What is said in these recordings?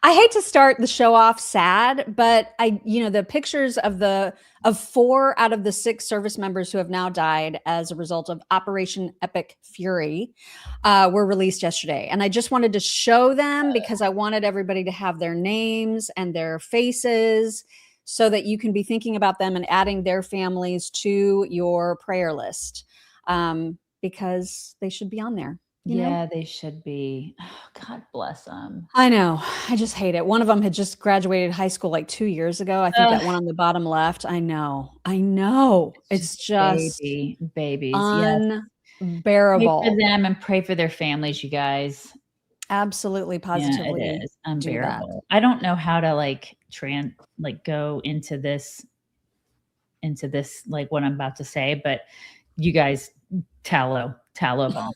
I hate to start the show off sad, but the pictures of 4 out of the 6 service members who have now died as a result of Operation Epic Fury were released yesterday. And I just wanted to show them because I wanted everybody to have their names and their faces so that you can be thinking about them and adding their families to your prayer list, because they should be on there. You know? They should be. Oh, God bless them. I know. I just hate it. One of them had just graduated high school like 2 years ago. I think that one on the bottom left. I know. It's just babies. unbearable. Pray for them and pray for their families, you guys. Absolutely, positively. Yeah, it is unbearable. I don't know how to go into this like what I'm about to say, but you guys, tallow bomb.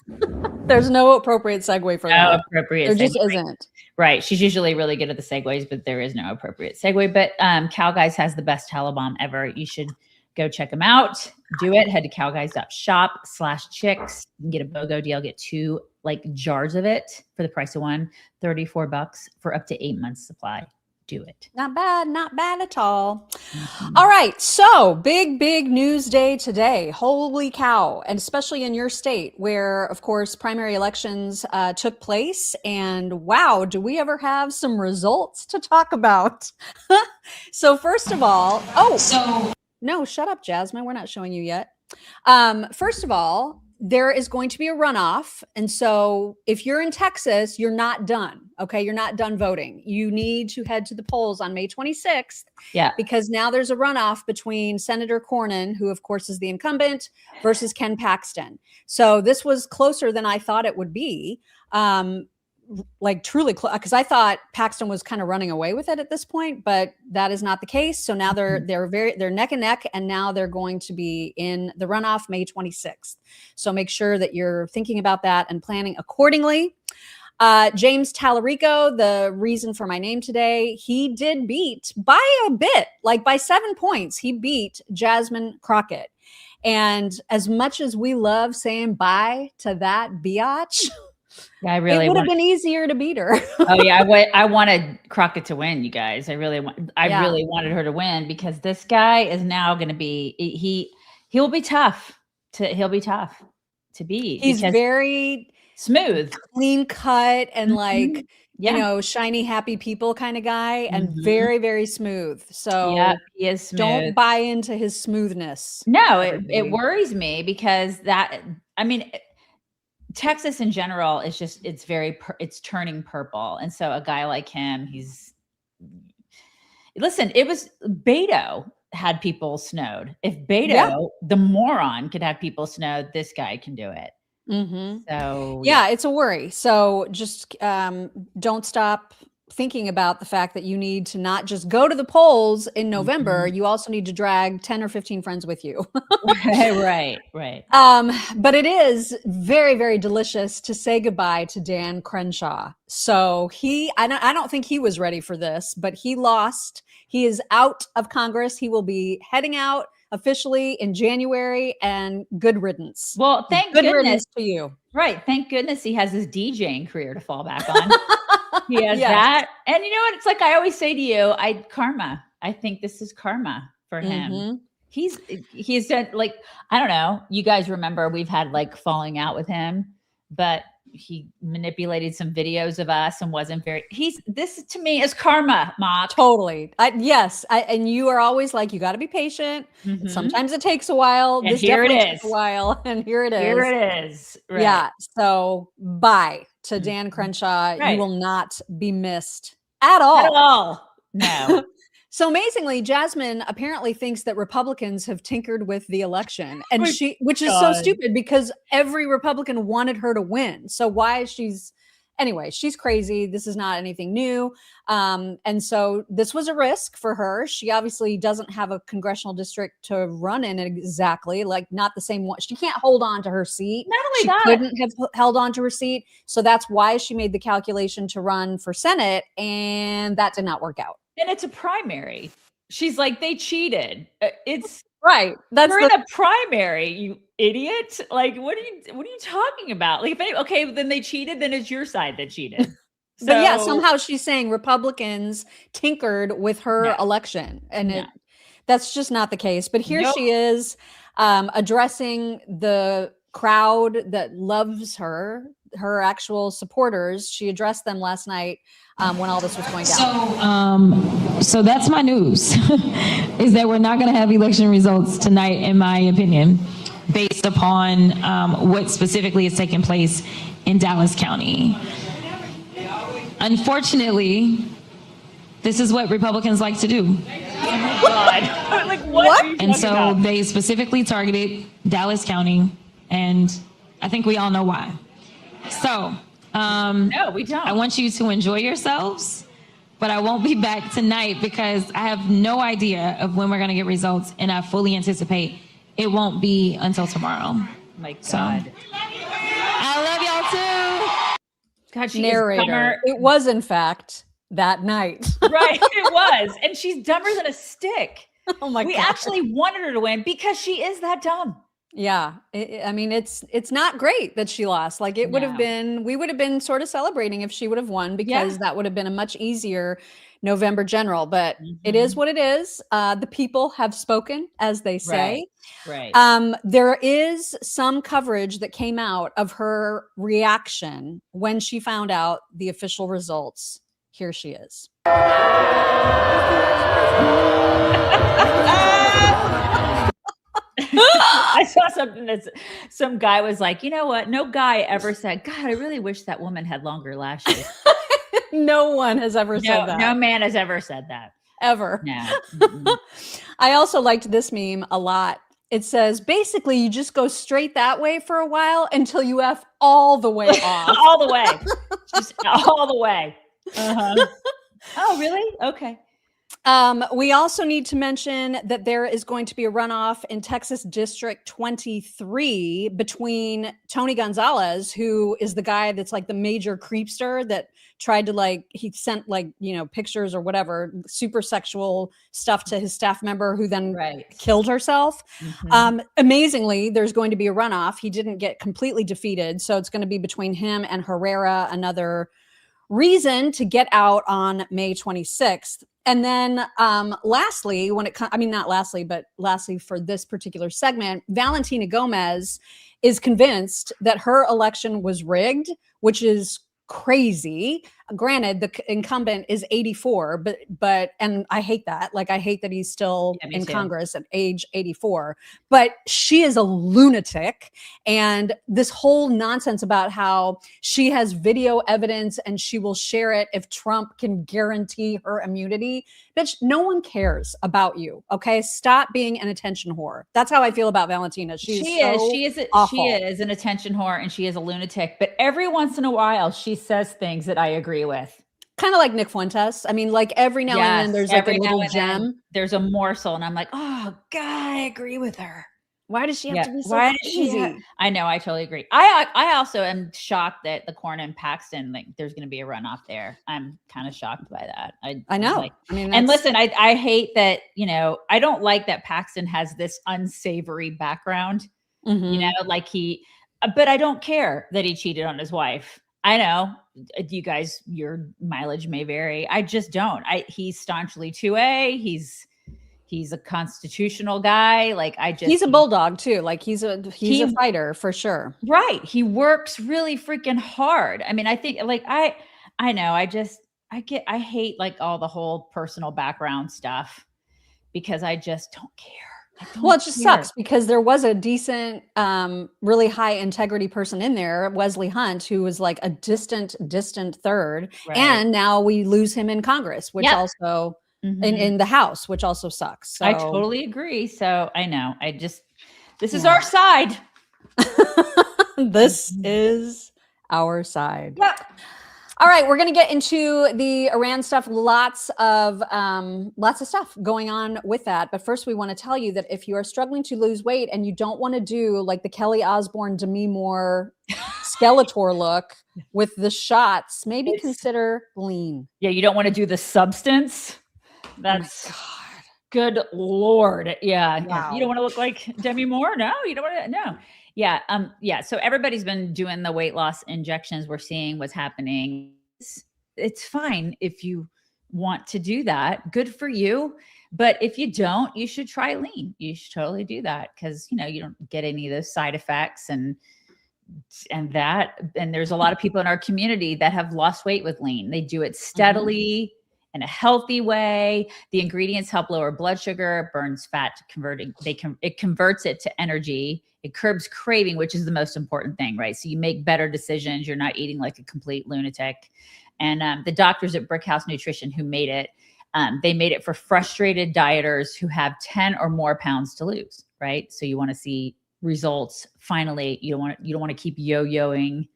There's no appropriate segue for that. There just isn't. Right. She's usually really good at the segues, but there is no appropriate segue. But Cal Guys has the best tallow bomb ever. You should go check them out. Do it. Head to calguys.shop/chicks. You can get a BOGO deal. Get 2 jars of it for the price of one. $34 for up to 8 months supply. Do it. Not bad at all. All right. So big news day today. Holy cow. And especially in your state where, of course, primary elections took place. And wow, do we ever have some results to talk about? So first of all, no, shut up, Jasmine. We're not showing you yet. First of all, there is going to be a runoff. And so if you're in Texas, you're not done. Okay. You're not done voting. You need to head to the polls on May 26th. Yeah. Because now there's a runoff between Senator Cornyn, who of course is the incumbent, versus Ken Paxton. So this was closer than I thought it would be. Truly close, because I thought Paxton was kind of running away with it at this point, but that is not the case. So now they're neck and neck, and now they're going to be in the runoff May 26th. So make sure that you're thinking about that and planning accordingly. James Tallarico, the reason for my name today, he did beat by a bit, by 7 points. He beat Jasmine Crockett. And as much as we love saying bye to that biatch, yeah, it would have been easier to beat her. Oh yeah, I wanted Crockett to win, you guys. I really wanted her to win because this guy is now going to be he'll be tough to beat. He's very smooth, clean cut, and shiny happy people kind of guy, and very, very smooth. So yeah, he is smooth. Don't buy into his smoothness. No, it worries me because Texas in general is just, it's turning purple. And so a guy like him, it was Beto had people snowed. If Beto, the moron, could have people snowed, this guy can do it. Mm-hmm. So yeah, it's a worry. So just don't stop thinking about the fact that you need to not just go to the polls in November. You also need to drag 10 or 15 friends with you. Right. But it is very, very delicious to say goodbye to Dan Crenshaw. So I don't think he was ready for this, but he lost. He is out of Congress. He will be heading out officially in January, and good riddance. Well, thank goodness to you. Right. Thank goodness he has his DJing career to fall back on. He has that. And you know what? It's like I always say to you, karma. I think this is karma for him. He's done, I don't know. You guys remember we've had like falling out with him, but he manipulated some videos of us and wasn't very, this to me is karma, Ma. Totally. Yes. And you are always like, you got to be patient. Sometimes it takes a while. And this here it is. Takes a while. And here it is. Here it is. Right. Yeah. So bye to Dan Crenshaw. Right. You will not be missed at all. At all. No. So amazingly, Jasmine apparently thinks that Republicans have tinkered with the election, and which is so stupid because every Republican wanted her to win. So why she's crazy. This is not anything new. And so this was a risk for her. She obviously doesn't have a congressional district to run in exactly, not the same one. She can't hold on to her seat. Not only she couldn't have held on to her seat. So that's why she made the calculation to run for Senate, and that did not work out. And it's a primary. She's like, they cheated. It's right. We're in a primary, you idiot. Like, what are you talking about? Like, then they cheated, then it's your side that cheated. But yeah, somehow she's saying Republicans tinkered with her election, and that's just not the case. But here she is addressing the crowd that loves her actual supporters. She addressed them last night when all this was going down. So that's my news, is that we're not going to have election results tonight, in my opinion, based upon what specifically is taking place in Dallas County. Unfortunately, this is what Republicans like to do. Oh God. Like what? And so they specifically targeted Dallas County, and I think we all know why. So, no, we don't. I want you to enjoy yourselves, but I won't be back tonight because I have no idea of when we're going to get results, and I fully anticipate it won't be until tomorrow. My God. So, I love y'all too. God, she narrator. It was, in fact, that night. Right, it was. And she's dumber than a stick. Oh my God. We actually wanted her to win because she is that dumb. Yeah. I mean, it's not great that she lost. Like it would have been, we would have been sort of celebrating if she would have won, because that would have been a much easier November general, but it is what it is. The people have spoken, as they say. Right. There is some coverage that came out of her reaction when she found out the official results. Here she is. I saw something that some guy was like, you know what? No guy ever said, God, I really wish that woman had longer lashes. No one has ever said that. No man has ever said that. Ever. No. I also liked this meme a lot. It says, basically, you just go straight that way for a while until you F all the way off. All the way. Just all the way. Uh-huh. Oh, really? Okay. We also need to mention that there is going to be a runoff in Texas District 23 between Tony Gonzalez, who is the guy that's like the major creepster that tried to he sent pictures or whatever, super sexual stuff to his staff member who then killed herself. Amazingly, there's going to be a runoff. He didn't get completely defeated. So it's going to be between him and Herrera, another reason to get out on May 26th. And then lastly, lastly for this particular segment, Valentina Gomez is convinced that her election was rigged, which is crazy. Granted, the incumbent is 84, but and I hate that. I hate that he's still in Congress at age 84. But she is a lunatic, and this whole nonsense about how she has video evidence and she will share it if Trump can guarantee her immunity. Bitch, no one cares about you. Okay, stop being an attention whore. That's how I feel about Valentina. She is an attention whore, and she is a lunatic. But every once in a while, she says things that I agree with. Kind of like Nick Fuentes. I mean, every now and then there's a little gem. There's a morsel, and I'm like, oh God, I agree with her. Why does she have to be so crazy? I know, I totally agree. I also am shocked that the Corn and Paxton, there's going to be a runoff there. I'm kind of shocked by that. I know. And listen, I hate that, I don't like that Paxton has this unsavory background, but I don't care that he cheated on his wife. I know you guys, your mileage may vary. I just don't. He's staunchly 2A. He's a constitutional guy. He's a bulldog too. He's a fighter for sure. Right. He works really freaking hard. I mean, I think I know. I hate all the whole personal background stuff because I just don't care. Well, it just sucks because there was a decent, really high integrity person in there, Wesley Hunt, who was a distant third. Right. And now we lose him in Congress, which also in the House, which also sucks. So. I totally agree. So I know. This is our side. This is our side. Yep. All right, we're going to get into the Iran stuff. Lots of stuff going on with that. But first, we want to tell you that if you are struggling to lose weight and you don't want to do the Kelly Osbourne, Demi Moore Skeletor look with the shots, maybe consider lean. Yeah, you don't want to do the substance. That's good Lord. Yeah. Wow. You don't want to look like Demi Moore? No, you don't want to. No. Yeah. So everybody's been doing the weight loss injections. We're seeing what's happening. it's fine if you want to do that. Good for you. But if you don't, you should try lean. You should totally do that because, you know, you don't get any of those side effects and there's a lot of people in our community that have lost weight with lean. They do it steadily in a healthy way. The ingredients help lower blood sugar, burns fat, it converts it to energy. It curbs craving, which is the most important thing, right? So you make better decisions. You're not eating like a complete lunatic. And the doctors at Brickhouse Nutrition who made it, they made it for frustrated dieters who have 10 or more pounds to lose, right? So you want to see results. Finally, you don't want to keep yo-yoing.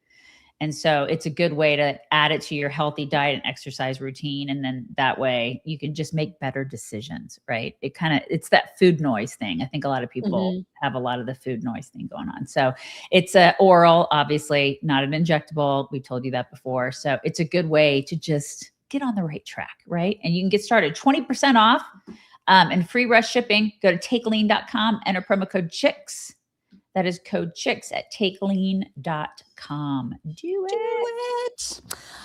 And so it's a good way to add it to your healthy diet and exercise routine. And then that way you can just make better decisions, right? It's that food noise thing. I think a lot of people have a lot of the food noise thing going on. So it's a oral, obviously not an injectable. We told you that before. So it's a good way to just get on the right track, right? And you can get started 20% off and free rush shipping. Go to takelean.com, enter promo code CHICKS. That is code CHICKS at takelean.com. Do it.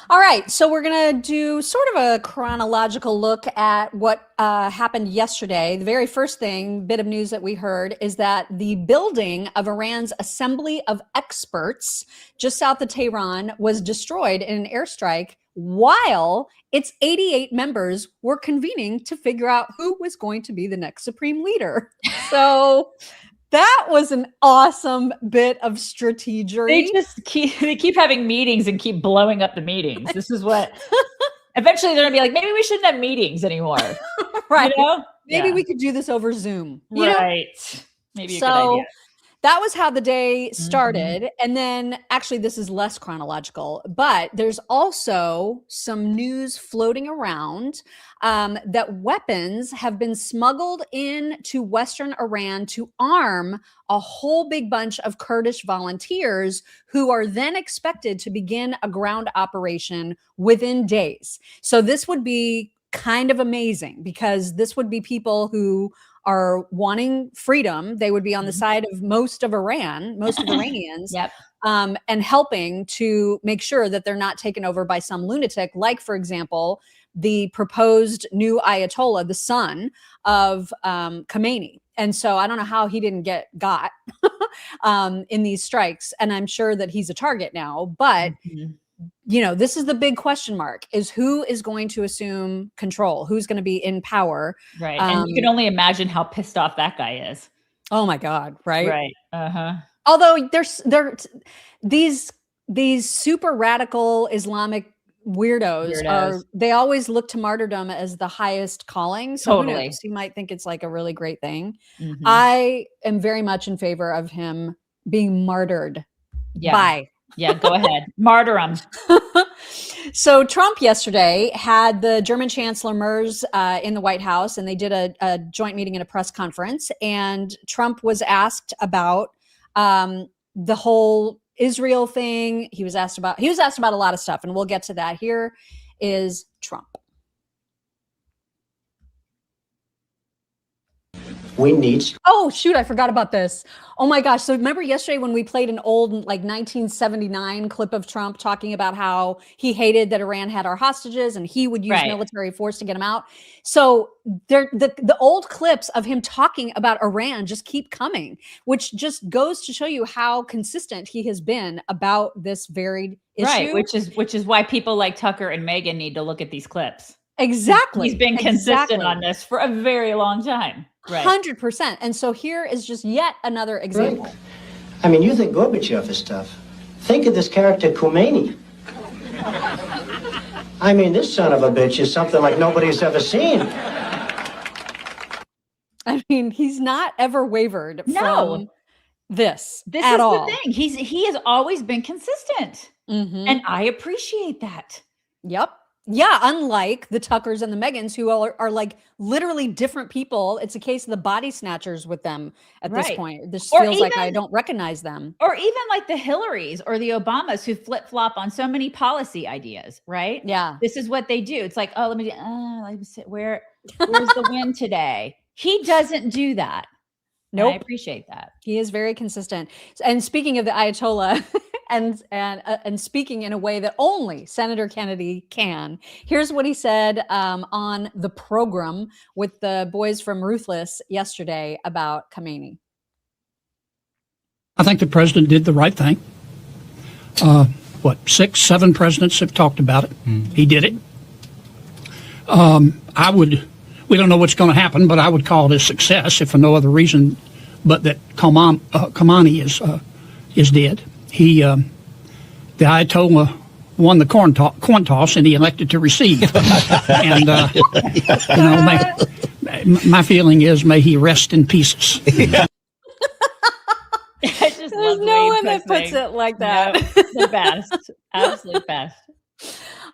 All right. So we're going to do sort of a chronological look at what happened yesterday. The very first bit of news that we heard is that the building of Iran's Assembly of Experts just south of Tehran was destroyed in an airstrike while its 88 members were convening to figure out who was going to be the next supreme leader. So that was an awesome bit of strategery. They keep having meetings and keep blowing up the meetings. This is what eventually they're gonna be like, maybe we shouldn't have meetings anymore. Right. You know? Maybe we could do this over Zoom. Right. Maybe a good idea. That was how the day started. And then actually this is less chronological, but there's also some news floating around that weapons have been smuggled into Western Iran to arm a whole big bunch of Kurdish volunteers who are then expected to begin a ground operation within days. So this would be kind of amazing because this would be people who are wanting freedom. They would be on the side of most of Iranians, and helping to make sure that they're not taken over by some lunatic, like, for example, the proposed new Ayatollah, the son of Khomeini. And so I don't know how he didn't got in these strikes. And I'm sure that he's a target now, but you know, this is the big question mark, is who is going to assume control? Who's going to be in power? Right. And you can only imagine how pissed off that guy is. Oh my God. Right. Right. Although there's these super radical Islamic weirdos. They always look to martyrdom as the highest calling. So who knows? You might think it's like a really great thing. I am very much in favor of him being martyred by. Yeah, go ahead. Martyr him. So Trump yesterday had the German Chancellor Merz in the White House, and they did a joint meeting and a press conference. And Trump was asked about the whole Israel thing. He was asked about a lot of stuff, and we'll get to that. Here is Trump. We need. Oh, shoot. I forgot about this. Oh, my gosh. So remember yesterday when we played an old 1979 clip of Trump talking about how he hated that Iran had our hostages and he would use military force to get them out. So the old clips of him talking about Iran just keep coming, which just goes to show you how consistent he has been about this varied issue. Right. Which is why people like Tucker and Megyn need to look at these clips. Exactly. He's been consistent on this for a very long time. Right. 100%. And so here is just yet another example. Right. I mean, you think Gorbachev is tough. Think of this character, Khomeini. I mean, this son of a bitch is something like nobody's ever seen. I mean, he's not ever wavered from this at all. This is the thing. He has always been consistent. And I appreciate that. Yep. Yeah, unlike the Tuckers and the Megyns, who are like literally different people. It's a case of the body snatchers with them at this point. This feels like I don't recognize them. Or even like the Hillarys or the Obamas who flip-flop on so many policy ideas, right? Yeah. This is what they do. It's like, oh, let me sit. Where's the win today? He doesn't do that. Nope. I appreciate that. He is very consistent. And speaking of the Ayatollah, and speaking in a way that only Senator Kennedy can. Here's what he said on the program with the boys from Ruthless yesterday about Khamenei. I think the president did the right thing. 6, 7 presidents have talked about it. He did it. We don't know what's going to happen, but I would call it a success, if for no other reason but that Khamenei is dead. The Ayatollah won the coin toss, and he elected to receive. And my feeling is, may he rest in pieces. I just There's no one that puts it like that. No, the best, absolute best.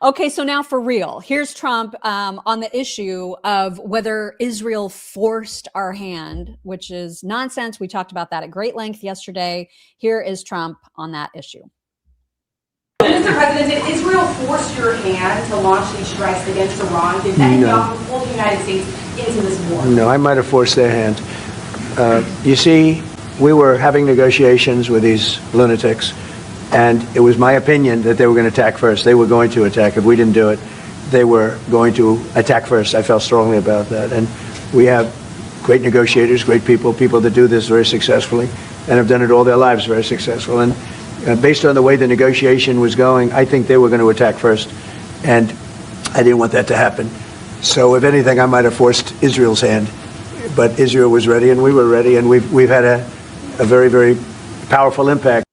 Okay, so now for real, here's Trump on the issue of whether Israel forced our hand, which is nonsense. We talked about that at great length yesterday. Here is Trump on that issue. Mr. President, did Israel force your hand to launch these strikes against Iran? Did Netanyahu pull the United States into this war? No, I might have forced their hand. You see, we were having negotiations with these lunatics, and it was my opinion that they were going to attack first. They were going to attack. If we didn't do it, they were going to attack first. I felt strongly about that. And we have great negotiators, great people that do this very successfully and have done it all their lives very successful. And based on the way the negotiation was going, I think they were going to attack first. And I didn't want that to happen. So if anything, I might have forced Israel's hand. But Israel was ready, and we were ready, and we've had a very, very powerful impact.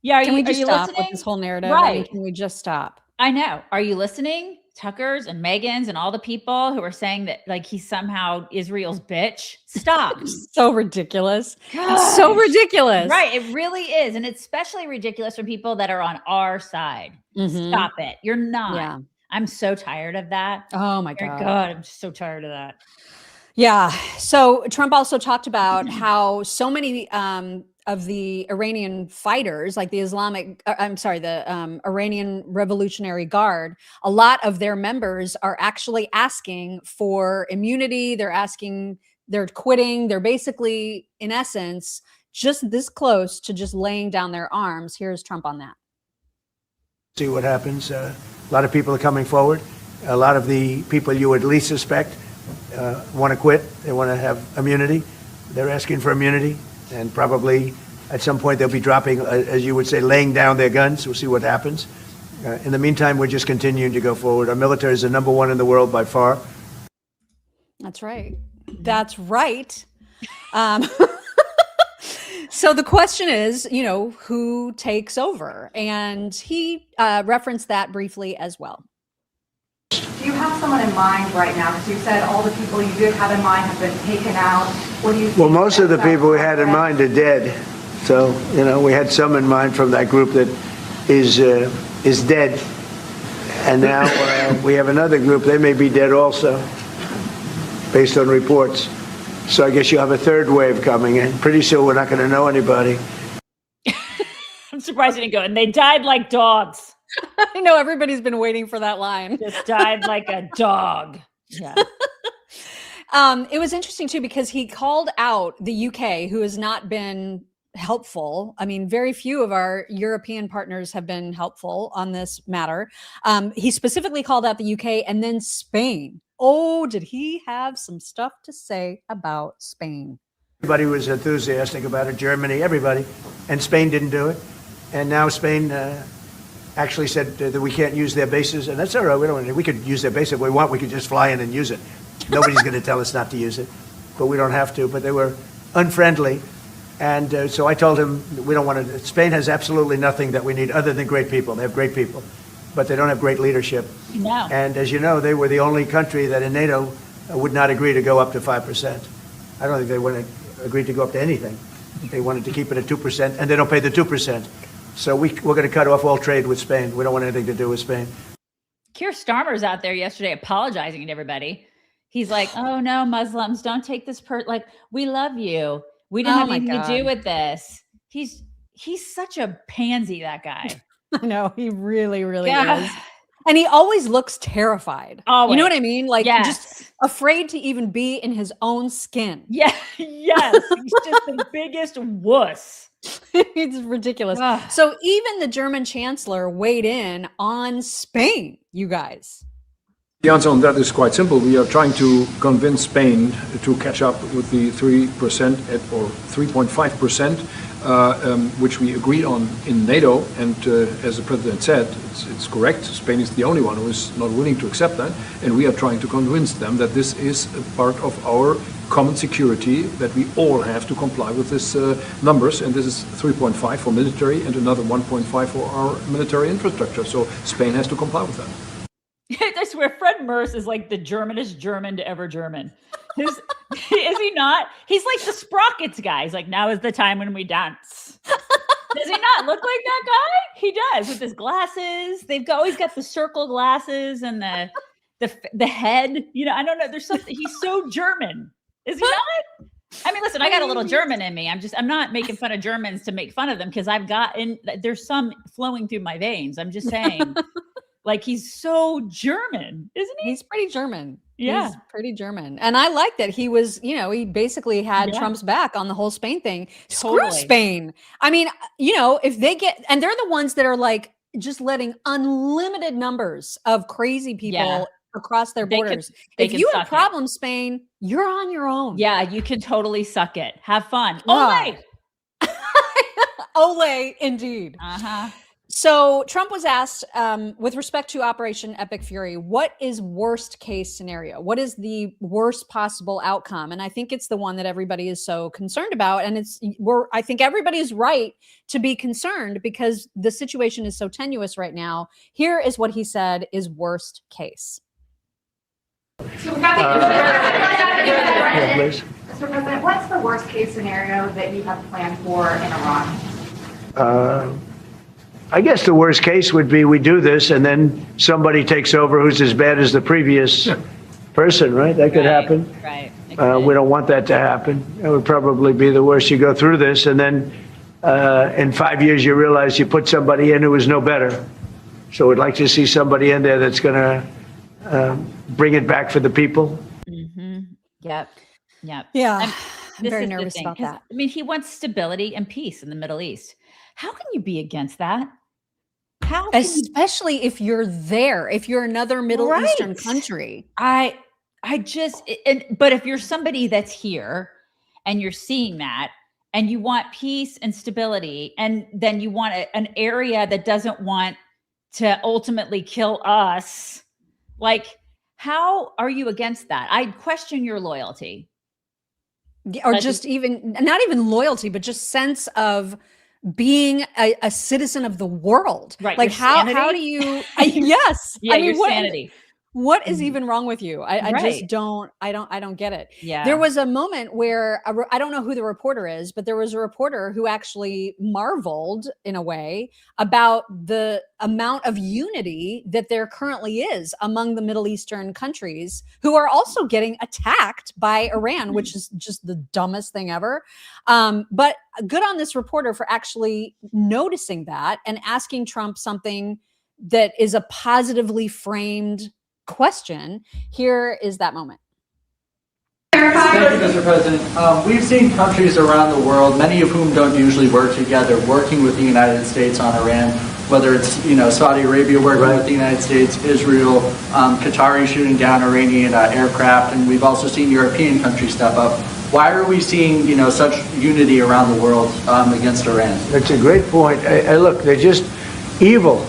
Yeah, can we just stop listening? with this whole narrative? Right. I mean, can we just stop? I know. Are you listening? Tucker's and Megan's and all the people who are saying that like he's somehow Israel's bitch. Stop. So ridiculous. It's so ridiculous. Right. It really is. And it's especially ridiculous for people that are on our side. Stop it. You're not. Yeah. I'm so tired of that. Oh my God. I'm just so tired of that. Yeah. So Trump also talked about how so many of the Iranian fighters, like the Iranian Revolutionary Guard, a lot of their members are actually asking for immunity. They're quitting. They're basically, in essence, just this close to just laying down their arms. Here's Trump on that. See what happens. A lot of people are coming forward. A lot of the people you would least suspect want to quit. They want to have immunity. They're asking for immunity, and probably at some point they'll be dropping, as you would say, laying down their guns. We'll see what happens. In the meantime, we're just continuing to go forward. Our military is the #1 in the world by far. That's right. That's right. So the question is, who takes over? And he referenced that briefly as well. Do you have someone in mind right now? Because you said all the people you did have in mind have been taken out. What do you think? Well, most of the people we had in mind are dead. So, we had some in mind from that group that is dead. And now we have another group. They may be dead also, based on reports. So I guess you have a third wave coming in. Pretty soon we're not going to know anybody. I'm surprised you didn't go. And they died like dogs. I know everybody's been waiting for that line. Just died like a dog. Yeah. It was interesting too, because he called out the UK, who has not been helpful. I mean, very few of our European partners have been helpful on this matter. He specifically called out the UK and then Spain. Oh, did he have some stuff to say about Spain? Everybody was enthusiastic about it, Germany, everybody. And Spain didn't do it. And now Spain actually said that we can't use their bases. And that's all right. We could use their base if we want. We could just fly in and use it. Nobody's going to tell us not to use it. But we don't have to. But they were unfriendly. And so I told him we don't want to. Spain has absolutely nothing that we need other than great people. They have great people, but they don't have great leadership. No. And as you know, they were the only country that in NATO would not agree to go up to 5%. I don't think they would have agreed to go up to anything. They wanted to keep it at 2%, and they don't pay the 2%. So we're going to cut off all trade with Spain. We don't want anything to do with Spain. Keir Starmer's out there yesterday apologizing to everybody. He's like, oh, no, Muslims, don't take this like, we love you. We didn't have anything to do with this. He's such a pansy, that guy. I know, he really, really is. And he always looks terrified. Always. You know what I mean? Like, yes. Just afraid to even be in his own skin. Yeah, yes. He's just the biggest wuss. It's ridiculous. So even the German chancellor weighed in on Spain, you guys. The answer on that is quite simple. We are trying to convince Spain to catch up with the 3% or 3.5%, which we agreed on in NATO. And as the president said, it's correct. Spain is the only one who is not willing to accept that. And we are trying to convince them that this is a part of our common security, that we all have to comply with these numbers. And this is 3.5 for military and another 1.5 for our military infrastructure. So Spain has to comply with that. I swear, Fred Merz is like the Germanest German to ever German. Is he not? He's like the Sprockets guy. He's like, now is the time when we dance. Does he not look like that guy? He does, with his glasses. They've always got the circle glasses and the head. You know, I don't know. There's something. He's so German. Is he not? I mean, listen, I got a little German in me. I'm not making fun of Germans to make fun of them, because there's some flowing through my veins. I'm just saying. Like, he's so German, isn't he? He's pretty German. Yeah. He's pretty German. And I like that he was, he basically had Trump's back on the whole Spain thing. Totally. Screw Spain. I mean, if they and they're the ones that are like just letting unlimited numbers of crazy people across their borders. If you have problems, Spain, you're on your own. Yeah, you can totally suck it. Have fun. Ole! Ole, indeed. Uh-huh. So Trump was asked, with respect to Operation Epic Fury, what is worst case scenario? What is the worst possible outcome? And I think it's the one that everybody is so concerned about. And I think everybody is right to be concerned, because the situation is so tenuous right now. Here is what he said is worst case. So we got the Yeah, please. Mr. President, what's the worst case scenario that you have planned for in Iran? I guess the worst case would be we do this and then somebody takes over who's as bad as the previous person, right? That could happen. Right. We don't want that to happen. It would probably be the worst. You go through this and then in 5 years you realize you put somebody in who was no better. So we'd like to see somebody in there that's going to bring it back for the people. Mm-hmm. Yep. Yeah. I'm very nervous about that. I mean, he wants stability and peace in the Middle East. How can you be against that? Especially if you're there, if you're another Middle Eastern country. But if you're somebody that's here and you're seeing that and you want peace and stability, and then you want an area that doesn't want to ultimately kill us, like, how are you against that? I question your loyalty. Or just not even loyalty, but just sense of being a citizen of the world. Right. Like how do you, yes. Yeah, I mean, your sanity. What is even wrong with you? I just don't get it. Yeah. There was a moment where I don't know who the reporter is, but there was a reporter who actually marveled in a way about the amount of unity that there currently is among the Middle Eastern countries who are also getting attacked by Iran, which is just the dumbest thing ever. But good on this reporter for actually noticing that and asking Trump something that is a positively framed question. Here is that moment. Thank you, Mr. President. We've seen countries around the world, many of whom don't usually work together, working with the United States on Iran, whether it's Saudi Arabia working with the United States, Israel, Qatari shooting down Iranian aircraft, and we've also seen European countries step up. Why are we seeing such unity around the world against Iran? That's a great point. Look, they're just evil.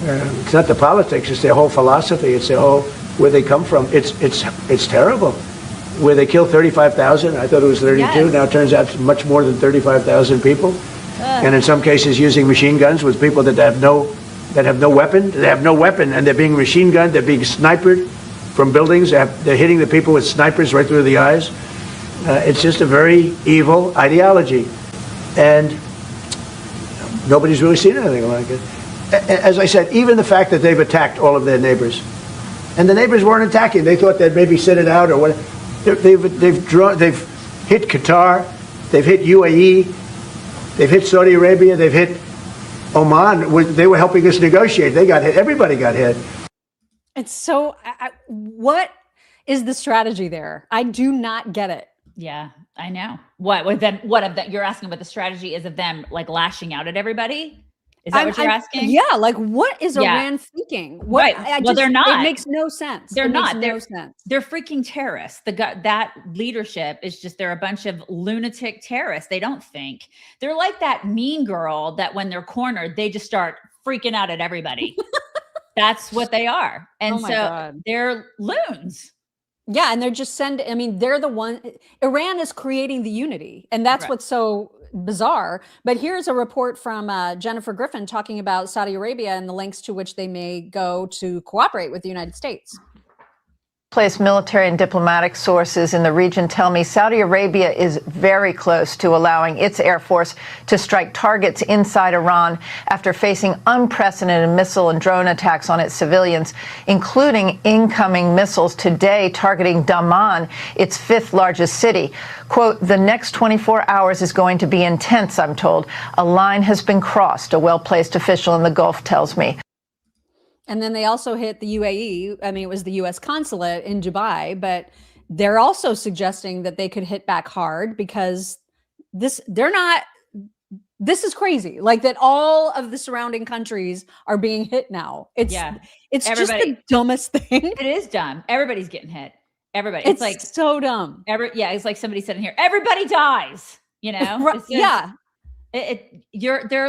It's not the politics, it's their whole philosophy. It's their whole, where they come from. It's terrible. Where they killed 35,000, I thought it was 32. Yes. Now it turns out it's much more than 35,000 people. And in some cases using machine guns with people that have no weapon. They have no weapon, and they're being machine gunned, they're being sniped from buildings. They're hitting the people with snipers right through the eyes. It's just a very evil ideology. And nobody's really seen anything like it. As I said, even the fact that they've attacked all of their neighbors, and the neighbors weren't attacking. They thought they'd maybe sit it out or whatever. They've hit Qatar, they've hit UAE, they've hit Saudi Arabia, they've hit Oman. They were helping us negotiate. They got hit. Everybody got hit. It's so. What is the strategy there? I do not get it. Yeah, I know. What of that? You're asking what the strategy is of them like lashing out at everybody? Is that what you're asking? Yeah, like what is Iran thinking? What, right. Well, they're not. It makes no sense. They're not. No sense. They're freaking terrorists. That leadership is just, they're a bunch of lunatic terrorists. They don't think. They're like that mean girl that when they're cornered, they just start freaking out at everybody. That's what they are. And God. They're loons. Yeah, and they're just they're the one. Iran is creating the unity, and that's what's so bizarre. But here's a report from Jennifer Griffin talking about Saudi Arabia and the lengths to which they may go to cooperate with the United States. Place military and diplomatic sources in the region tell me Saudi Arabia is very close to allowing its Air Force to strike targets inside Iran after facing unprecedented missile and drone attacks on its civilians, including incoming missiles today targeting Daman, its fifth largest city. Quote, the next 24 hours is going to be intense, I'm told. A line has been crossed, a well-placed official in the Gulf tells me. And then they also hit the UAE. It was the U.S. consulate in Dubai, but they're also suggesting that they could hit back hard because this is crazy. Like that all of the surrounding countries are being hit now. It's just the dumbest thing. It is dumb. Everybody's getting hit. Everybody. It's like so dumb. It's like somebody said in here, everybody dies, they're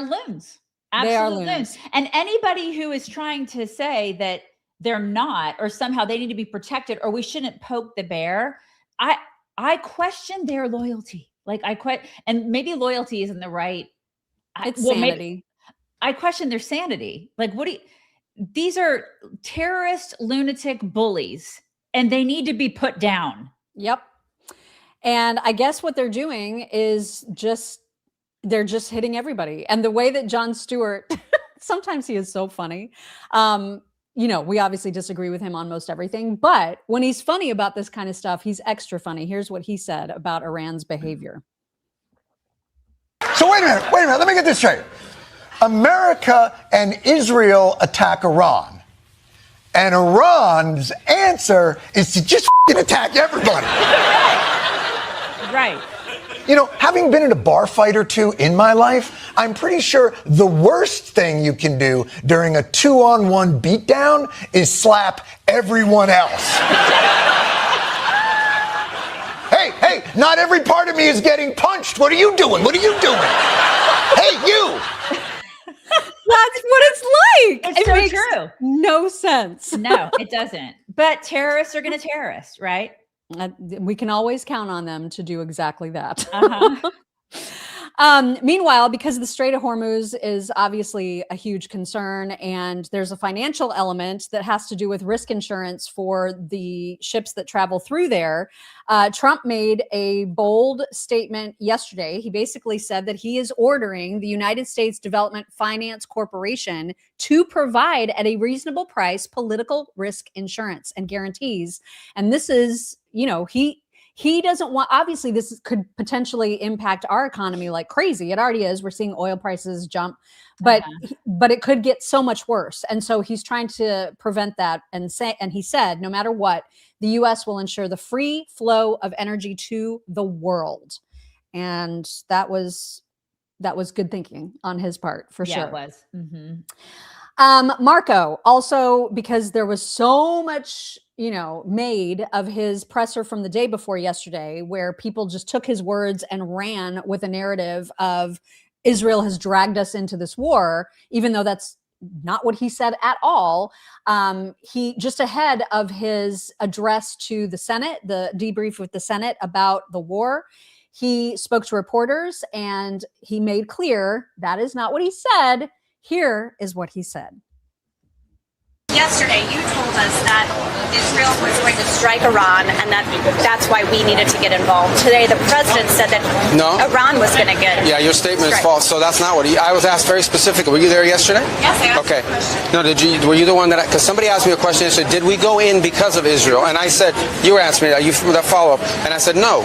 loons. Absolutely. They are loons. And anybody who is trying to say that they're not, or somehow they need to be protected, or we shouldn't poke the bear, I question their loyalty. And maybe loyalty isn't the right. It's sanity. I question their sanity. These are terrorist, lunatic bullies, and they need to be put down. Yep. And I guess what they're doing is they're just hitting everybody. And the way that Jon Stewart, sometimes he is so funny. We obviously disagree with him on most everything, but when he's funny about this kind of stuff, he's extra funny. Here's what he said about Iran's behavior. So wait a minute. Let me get this straight. America and Israel attack Iran. And Iran's answer is to just attack everybody. Right. Having been in a bar fight or two in my life, I'm pretty sure the worst thing you can do during a 2-on-1 beatdown is slap everyone else. Hey, not every part of me is getting punched. What are you doing? Hey, you! That's what it's like. It's so true. No sense. No, it doesn't. But terrorists are going to terrorist, right? We can always count on them to do exactly that. Uh-huh. Meanwhile, because the Strait of Hormuz is obviously a huge concern, and there's a financial element that has to do with risk insurance for the ships that travel through there, Trump made a bold statement yesterday. He basically said that he is ordering the United States Development Finance Corporation to provide at a reasonable price political risk insurance and guarantees. And this is, he doesn't want, obviously this could potentially impact our economy like crazy. It already is. We're seeing oil prices jump, but it could get so much worse. And so he's trying to prevent that and he said, no matter what, the US will ensure the free flow of energy to the world. And that was good thinking on his part for sure. Yeah, it was. Mm-hmm. Marco, also because there was so much, made of his presser from the day before yesterday, where people just took his words and ran with a narrative of Israel has dragged us into this war, even though that's not what he said at all. He just ahead of his address to the Senate, the debrief with the Senate about the war, he spoke to reporters and he made clear that is not what he said. Here is what he said. Yesterday, you told us that Israel was going to strike Iran and that's why we needed to get involved. Today, the president said that Iran was going to get Yeah, your statement is false. So that's not what I was asked very specifically. Were you there yesterday? Yes, I asked Okay. a question. No, were you the one because somebody asked me a question and said, did we go in because of Israel? And I said, you were asking me that follow-up. And I said, no.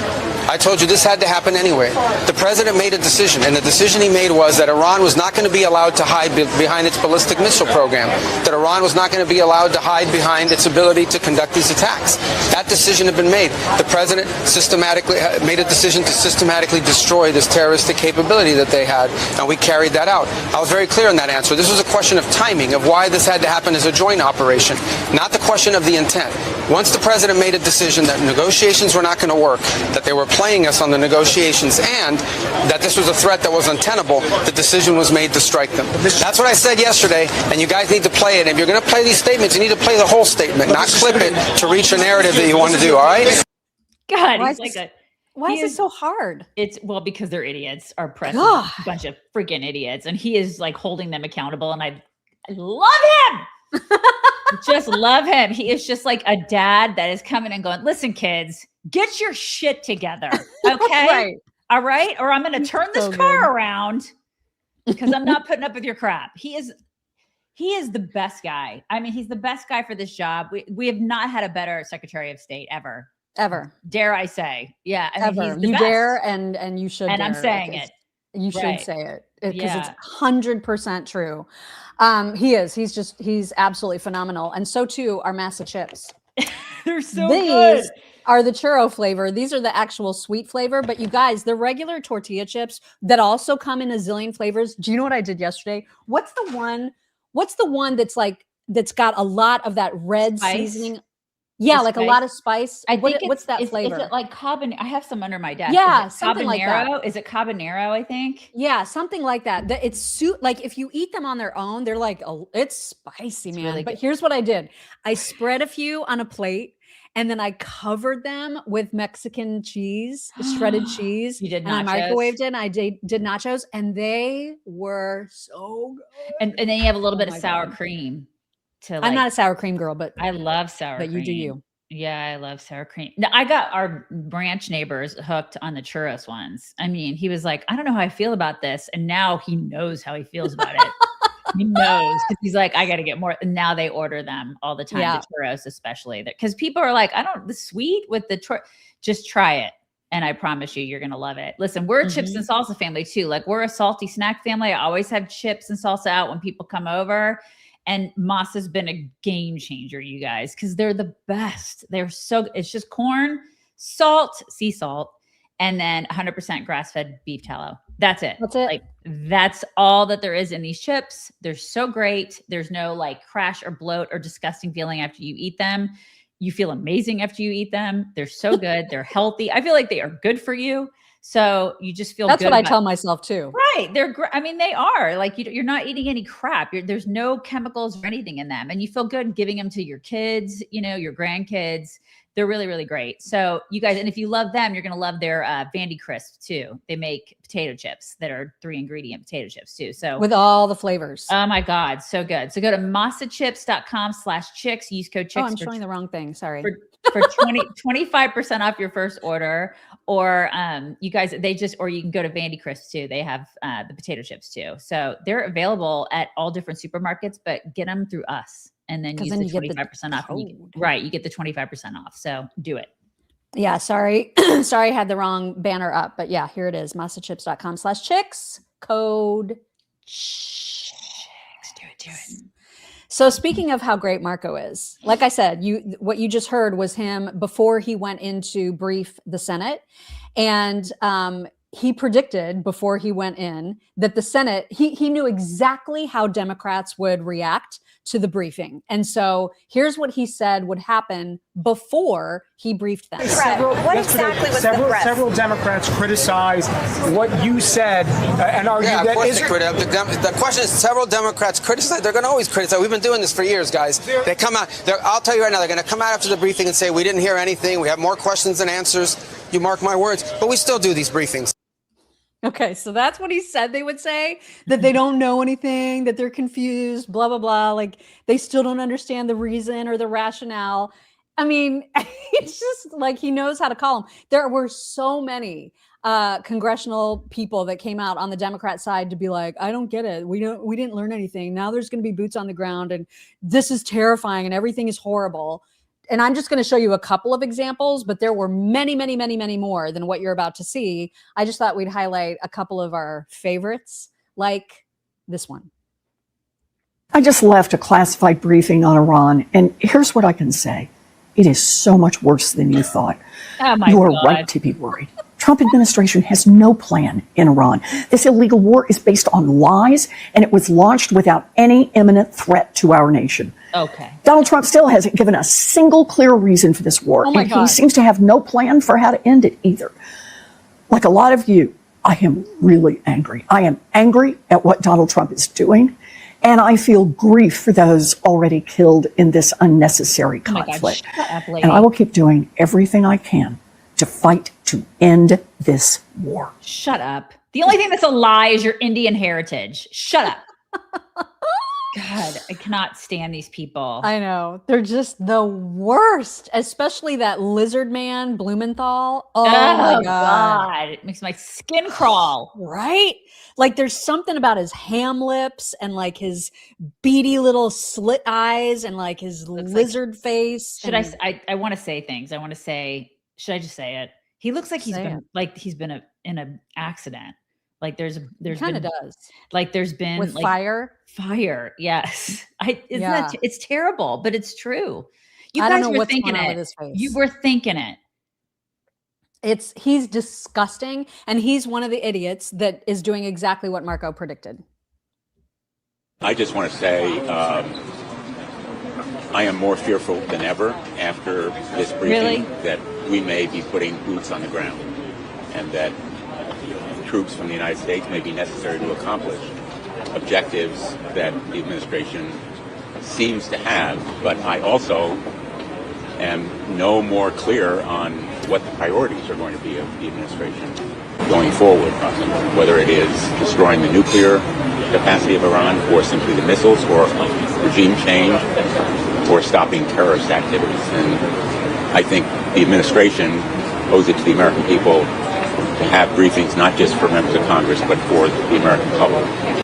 I told you this had to happen anyway. The president made a decision, and the decision he made was that Iran was not going to be allowed to hide behind its ballistic missile program, that Iran was not going going to be allowed to hide behind its ability to conduct these attacks. That decision had been made. The president systematically made a decision to systematically destroy this terroristic capability that they had, and we carried that out. I was very clear in that answer. This was a question of timing, of why this had to happen as a joint operation, not the question of the intent. Once the president made a decision that negotiations were not going to work, that they were playing us on the negotiations, and that this was a threat that was untenable, the decision was made to strike them. That's what I said yesterday, and you guys need to play it. If you're going to play these statements, you need to play the whole statement, not clip it to reach a narrative that you want to do, all right? God, Why he's is like Why is it so hard? It's well, because they're idiots. Our president, a bunch of freaking idiots, and he is like holding them accountable. And I love him. Just love him. He is just like a dad that is coming and going, listen, kids, get your shit together. Okay. Right. All right. Or I'm going to turn this car around because I'm not putting up with your crap. He is the best guy. I mean, he's the best guy for this job. We have not had a better Secretary of State ever. Dare I say. Yeah. I mean, Ever. You best. dare and you should. And dare, I'm saying it. You should Right. say it because Yeah. it's 100% true. He's absolutely phenomenal. And so too are Massa chips. They're so good. These are the churro flavor. These are the actual sweet flavor. But you guys, the regular tortilla chips that also come in a zillion flavors. Do you know what I did yesterday? What's the one that's got a lot of that red Spice? seasoning? Yeah, like a lot of spice. I think what's that flavor? Is it like habanero? I have some under my desk. Yeah, Is it something like that. habanero? Is it habanero? I think. Yeah, something like that. It's like if you eat them on their own, they're like, it's spicy, man. really But good. here's what I did. I spread a few on a plate and then I covered them with Mexican cheese, shredded cheese. You did and I nachos? microwaved it and I did nachos and they were so good. And then you have a little bit of my sour God. cream. I'm not a sour cream girl, but I love sour cream. But you do you. Yeah, I love sour cream. Now, I got our branch neighbors hooked on the churros ones. I mean, he was like, I don't know how I feel about this. And now he knows how he feels about it. He knows because he's like, I got to get more. And now they order them all the time, the churros especially. Because people are like, the sweet with the just try it. And I promise you, you're going to love it. Listen, we're a chips and salsa family too. Like we're a salty snack family. I always have chips and salsa out when people come over. And Moss has been a game changer, you guys, because they're the best. It's just corn, salt, sea salt, and then 100% grass-fed beef tallow. That's it. Like that's all that there is in these chips. They're so great. There's no like crash or bloat or disgusting feeling after you eat them. You feel amazing after you eat them. They're so good. They're healthy. I feel like they are good for you. So you just feel that's good what I tell myself too. Right. They're I mean, they are like, you're not eating any crap. There's no chemicals or anything in them. And you feel good giving them to your kids, your grandkids. They're really, really great. So you guys, and if you love them, you're going to love their Vandy Crisp too. They make potato chips that are 3-ingredient potato chips too. So with all the flavors. Oh my God. So good. So go to massachips.com/chicks. Use code chicks. Oh, I'm showing the wrong thing. Sorry. For 25% off your first order, or you guys, or you can go to Vandy Crisp too. They have the potato chips too. So they're available at all different supermarkets, but get them through us and then use the 25% off. You get the 25% off. So do it. Yeah, sorry. Sorry, I had the wrong banner up, but yeah, here it is. massachips.com/chicks, code chicks. Do it. So speaking of how great Marco is, like I said, what you just heard was him before he went in to brief the Senate. And he predicted before he went in that the Senate, he knew exactly how Democrats would react to the briefing. And so here's what he said would happen before he briefed them. Several Democrats criticized what you said and argued of that course the question is several Democrats criticize. They're going to always criticize. We've been doing this for years, guys. They come out. I'll tell you right now, they're going to come out after the briefing and say, we didn't hear anything. We have more questions than answers. You mark my words. But we still do these briefings. Okay, so that's what he said they would say, that they don't know anything, that they're confused, blah, blah, blah. Like they still don't understand the reason or the rationale. I mean, it's just like he knows how to call them. There were so many congressional people that came out on the Democrat side to be like, I don't get it. We didn't learn anything. Now there's going to be boots on the ground and this is terrifying and everything is horrible. And I'm just going to show you a couple of examples, but there were many, many, many, many more than what you're about to see. I just thought we'd highlight a couple of our favorites, like this one. I just left a classified briefing on Iran, and here's what I can say. It is so much worse than you thought. Oh my You are God. right to be worried. Trump administration has no plan in Iran. This illegal war is based on lies, and it was launched without any imminent threat to our nation. Okay. Donald Trump still hasn't given a single clear reason for this war, Oh my and God. he seems to have no plan for how to end it either. Like a lot of you, I am really angry. I am angry at what Donald Trump is doing, and I feel grief for those already killed in this unnecessary Oh my God, conflict. shut up, lady. And I will keep doing everything I can to fight to end this war. Shut up. The only thing that's a lie is your Indian heritage. Shut up. God, I cannot stand these people. I know. They're just the worst, especially that lizard man, Blumenthal. Oh, my God. It makes my skin crawl. Right? Like there's something about his ham lips and like his beady little slit eyes and like his lizard face. Should and- I want to say things. I want to say, should I just say it? He looks like he's Say been it. like he's been in an accident. Like there's kind of been does. like there's been With like fire. Yes. Isn't Yeah. that it's terrible, but it's true. You I guys don't know were what's thinking going on it. with his face. You were thinking it. He's disgusting, and he's one of the idiots that is doing exactly what Marco predicted. I just want to say I am more fearful than ever after this briefing that we may be putting boots on the ground and that troops from the United States may be necessary to accomplish objectives that the administration seems to have. But I also am no more clear on what the priorities are going to be of the administration going forward, whether it is destroying the nuclear capacity of Iran or simply the missiles or regime change or stopping terrorist activities. And I think the administration owes it to the American people to have briefings not just for members of Congress but for the American public.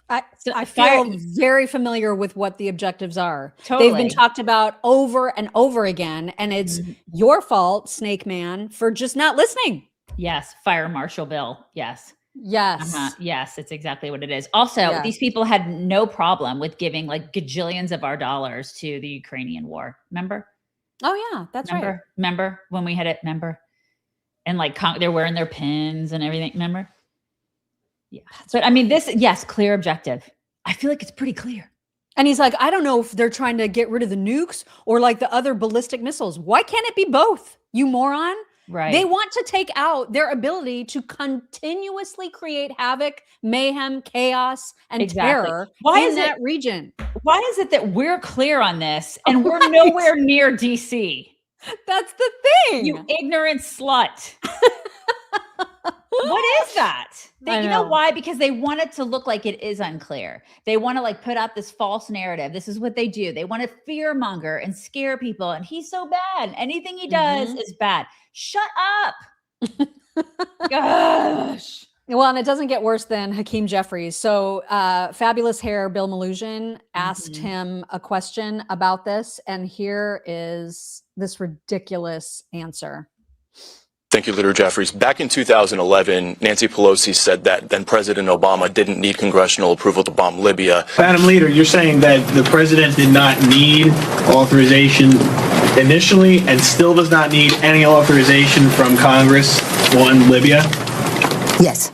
I feel very familiar with what the objectives are. Totally. They've been talked about over and over again, and it's your fault, Snake Man, for just not listening. Yes, fire Marshal Bill. Yes. Yes. Yes, it's exactly what it is. Also, these people had no problem with giving like gajillions of our dollars to the Ukrainian war. Remember? Oh yeah, that's right. Remember when we had it? Remember? And like they're wearing their pins and everything. Remember? Yeah. But I mean, clear objective. I feel like it's pretty clear. And he's like, I don't know if they're trying to get rid of the nukes or like the other ballistic missiles. Why can't it be both? You moron. Right. They want to take out their ability to continuously create havoc, mayhem, chaos, and terror in that region. Why is it that we're clear on this and we're nowhere near DC? That's the thing. You ignorant slut. What is that? You know why? Because they want it to look like it is unclear. They want to like put out this false narrative. This is what they do. They want to fearmonger and scare people. And he's so bad. Anything he does is bad. Shut up. Gosh. Well, and it doesn't get worse than Hakeem Jeffries. So fabulous hair Bill Malhusian asked him a question about this. And here is this ridiculous answer. Thank you, Leader Jeffries. Back in 2011, Nancy Pelosi said that then President Obama didn't need congressional approval to bomb Libya. Madam Leader, you're saying that the president did not need authorization initially and still does not need any authorization from Congress on Libya? Yes.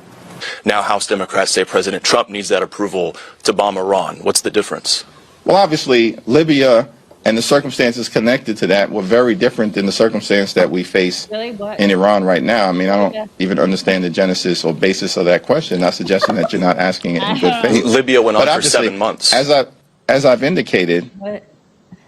Now House Democrats say President Trump needs that approval to bomb Iran. What's the difference? Well, obviously, Libya and the circumstances connected to that were very different than the circumstance that we face in Iran right now. I mean, I don't even understand the genesis or basis of that question. Not suggesting that you're not asking it in good faith. Libya went on for 7 months. As I've indicated,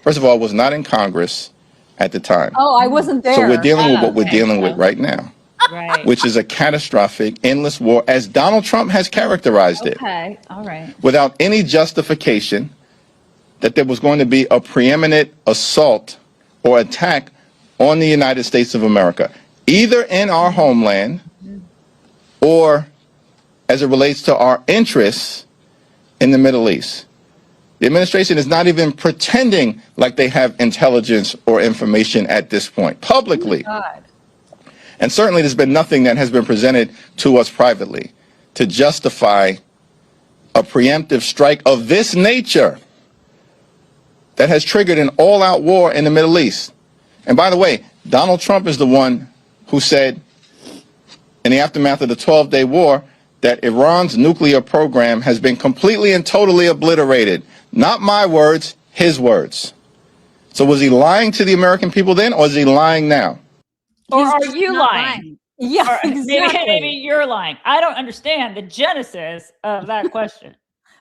first of all, I was not in Congress at the time. Oh, I wasn't there. So we're dealing with what we're dealing with right now, Right. which is a catastrophic, endless war, as Donald Trump has characterized it, Okay. All right. without any justification that there was going to be a preeminent assault or attack on the United States of America, either in our homeland or as it relates to our interests in the Middle East. The administration is not even pretending like they have intelligence or information at this point, publicly. And certainly there's been nothing that has been presented to us privately to justify a preemptive strike of this nature that has triggered an all-out war in the Middle East. And by the way, Donald Trump is the one who said in the aftermath of the 12-day war that Iran's nuclear program has been completely and totally obliterated. Not my words, his words. So was he lying to the American people then, or is he lying now? Or are you lying? Yeah, or exactly. Maybe you're lying. I don't understand the genesis of that question.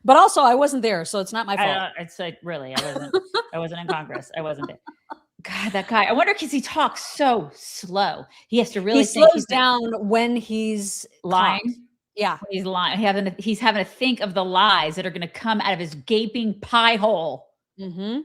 But also, I wasn't there, so it's not my fault. It's like, really, I wasn't in Congress. I wasn't there. God, that guy. I wonder because he talks so slow. He has to really he slows down when he's lying. Caught. Yeah, he's lying. He's having to think of the lies that are going to come out of his gaping pie hole. Mm-hmm.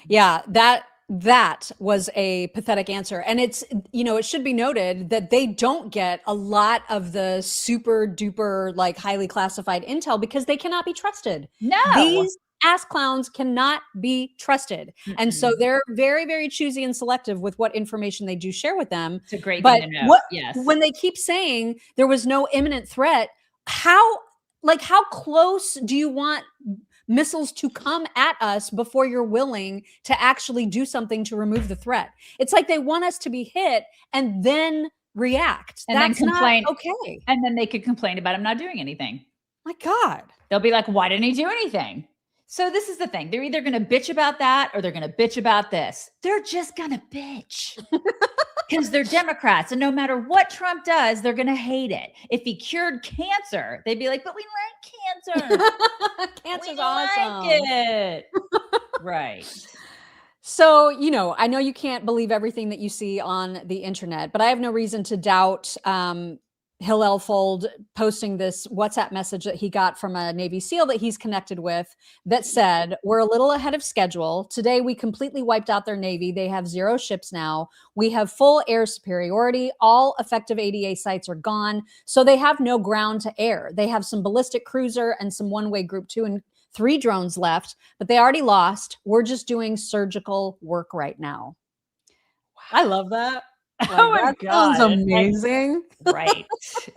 Yeah, that was a pathetic answer. And it's, it should be noted that they don't get a lot of the super duper, like highly classified intel because they cannot be trusted. No. These ass clowns cannot be trusted. Mm-hmm. And so they're very, very choosy and selective with what information they do share with them. It's a great thing to know. Yes. When they keep saying there was no imminent threat, how close do you want missiles to come at us before you're willing to actually do something to remove the threat? It's like they want us to be hit and then react. And that's then complain. Not okay. And then they could complain about him not doing anything. My God. They'll be like, why didn't he do anything? So this is the thing. They're either going to bitch about that or they're going to bitch about this. They're just going to bitch because they're Democrats. And no matter what Trump does, they're going to hate it. If he cured cancer, they'd be like, but we like cancer. Cancer's we awesome. Like it. Right. So, I know you can't believe everything that you see on the internet, but I have no reason to doubt Hillel Fold posting this WhatsApp message that he got from a Navy SEAL that he's connected with that said, we're a little ahead of schedule. Today, we completely wiped out their Navy. They have 0 ships now. We have full air superiority. All effective ADA sites are gone. So they have no ground to air. They have some ballistic cruiser and some one-way Group 2 and 3 drones left, but they already lost. We're just doing surgical work right now. Wow. I love that. Like, oh my that God. sounds amazing. Right.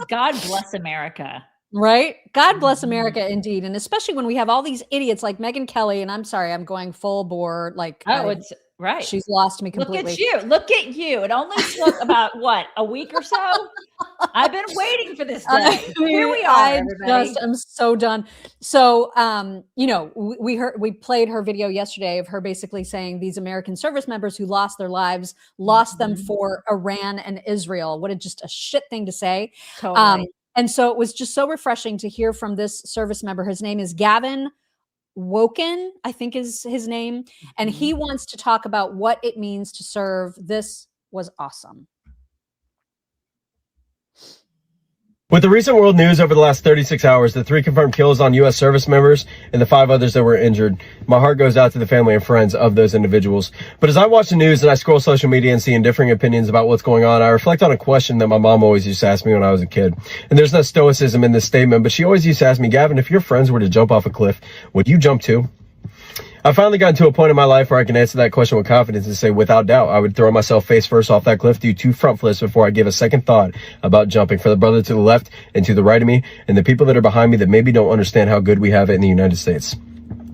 God bless America. Right. God bless America indeed. And especially when we have all these idiots like Megyn Kelly, and I'm sorry, I'm going full bore. Like, it's right. She's lost me completely. Look at you. It only took about a week or so? I've been waiting for this day. Here we are. I'm so done. So, we played her video yesterday of her basically saying these American service members who lost their lives, lost them for Iran and Israel. What just a shit thing to say. Totally. And so it was just so refreshing to hear from this service member. His name is Gavin Woken, I think is his name. And he wants to talk about what it means to serve. This was awesome. With the recent world news over the last 36 hours, the 3 confirmed kills on U.S. service members and the 5 others that were injured, my heart goes out to the family and friends of those individuals. But as I watch the news and I scroll social media and see differing opinions about what's going on, I reflect on a question that my mom always used to ask me when I was a kid. And there's no stoicism in this statement, but she always used to ask me, Gavin, if your friends were to jump off a cliff, would you jump too? I finally gotten to a point in my life where I can answer that question with confidence and say, without doubt, I would throw myself face first off that cliff, do 2 front flips before I give a second thought about jumping. For the brother to the left and to the right of me, and the people that are behind me that maybe don't understand how good we have it in the United States.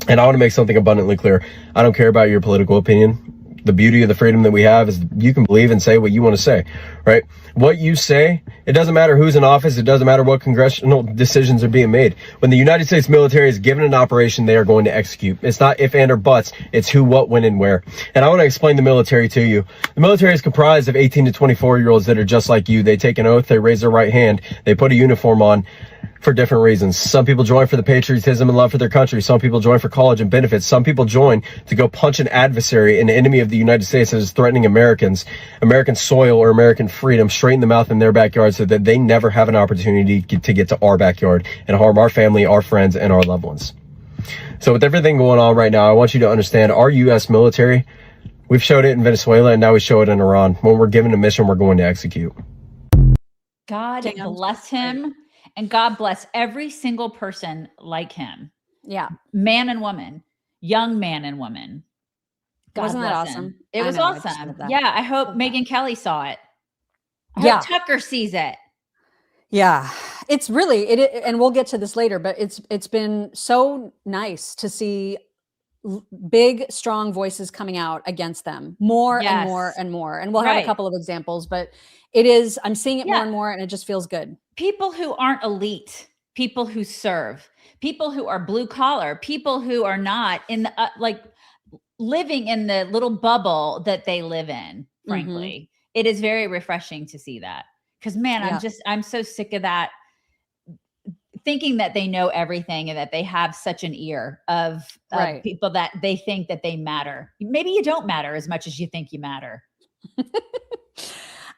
And I want to make something abundantly clear. I don't care about your political opinion. The beauty of the freedom that we have is you can believe and say what you want to say, right? What you say, it doesn't matter who's in office. It doesn't matter what congressional decisions are being made. When the United States military is given an operation, they are going to execute. It's not if, and, or buts. It's who, what, when, and where. And I want to explain the military to you. The military is comprised of 18 to 24-year-olds that are just like you. They take an oath. They raise their right hand. They put a uniform on for different reasons. Some people join for the patriotism and love for their country. Some people join for college and benefits. Some people join to go punch an adversary, an enemy of the United States that is threatening Americans, American soil or American freedom, straight in the mouth in their backyard so that they never have an opportunity to get to our backyard and harm our family, our friends, and our loved ones. So with everything going on right now, I want you to understand our U.S. military, we've showed it in Venezuela and now we show it in Iran. When we're given a mission, we're going to execute. God bless him. And God bless every single person like him. Yeah. Man and woman, young man and woman. God Wasn't that bless awesome? him. It was awesome. Yeah. I hope Megyn Kelly saw it. I hope Tucker sees it. Yeah. It's really and we'll get to this later, but it's been so nice to see big, strong voices coming out against them more and more and more. And we'll have a couple of examples, but I'm seeing it more and more, and it just feels good. People who aren't elite, people who serve, people who are blue collar, people who are not in the, living in the little bubble that they live in, frankly. It is very refreshing to see that. Because man, I'm so sick of that, thinking that they know everything and that they have such an ear of people that they think that they matter. Maybe you don't matter as much as you think you matter.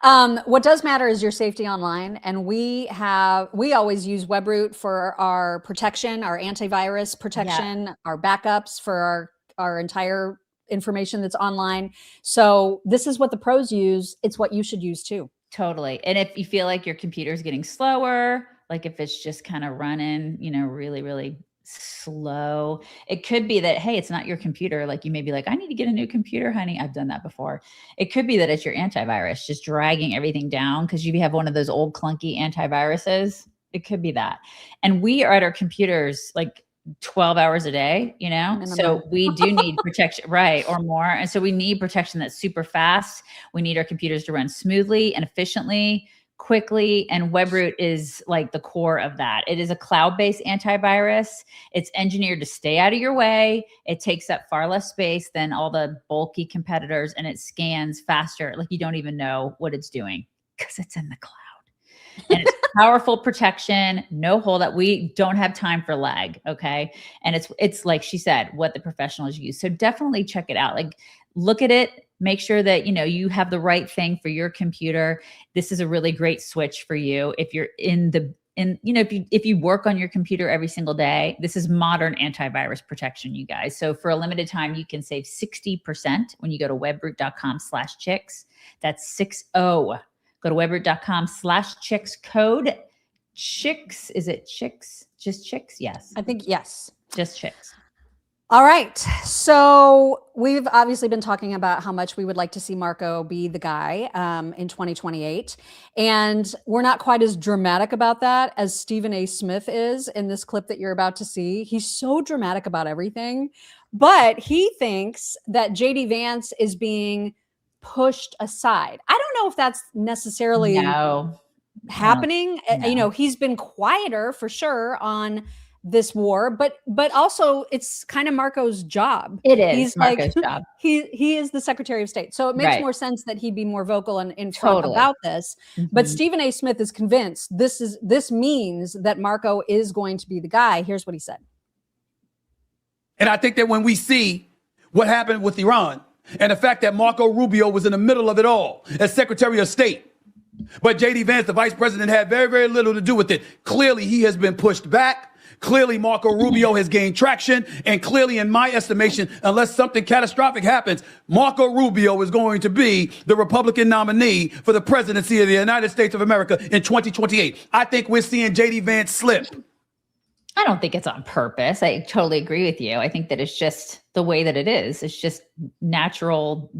What does matter is your safety online. And we always use WebRoot for our protection, our antivirus protection, our backups for our entire information that's online. So this is what the pros use. It's what you should use too. Totally. And if you feel like your computer is getting slower, like if it's just kind of running, really, really slow, it could be that, hey, it's not your computer. Like you may be like, I need to get a new computer, honey. I've done that before. It could be that it's your antivirus just dragging everything down because you have one of those old clunky antiviruses. It could be that. And we are at our computers like 12 hours a day, so we do need protection, right? Or more. And so we need protection that's super fast. We need our computers to run smoothly and efficiently, quickly. And WebRoot is like the core of that. It is a cloud-based antivirus. It's engineered to stay out of your way. It takes up far less space than all the bulky competitors, and it scans faster. Like you don't even know what it's doing because it's in the cloud. And it's powerful protection, no holdup. We don't have time for lag. Okay. And it's like she said, what the professionals use. So definitely check it out. Like look at it, make sure that, you have the right thing for your computer. This is a really great switch for you. If you're if you work on your computer every single day, this is modern antivirus protection, you guys. So for a limited time, you can save 60% when you go to webroot.com/chicks. That's 60. Go to webroot.com/chicks, code chicks. Is it chicks? Just chicks? Yes. I think yes. Just chicks. All right. So we've obviously been talking about how much we would like to see Marco be the guy in 2028. And we're not quite as dramatic about that as Stephen A. Smith is in this clip that you're about to see. He's so dramatic about everything, but he thinks that JD Vance is being pushed aside. I don't know if that's necessarily happening. No. He's been quieter for sure on this war, but also it's kind of Marco's job. It is. He's Marco's job. He is the Secretary of State. So it makes more sense that he'd be more vocal and in front about this. But Stephen A. Smith is convinced this means that Marco is going to be the guy. Here's what he said. And I think that when we see what happened with Iran, and the fact that Marco Rubio was in the middle of it all as Secretary of State. But JD Vance, the vice president, had very, very little to do with it. Clearly, he has been pushed back. Clearly, Marco Rubio has gained traction. And clearly, in my estimation, unless something catastrophic happens, Marco Rubio is going to be the Republican nominee for the presidency of the United States of America in 2028. I think we're seeing JD Vance slip. I don't think it's on purpose. I totally agree with you. I think that it's just the way that it is. It's just natural,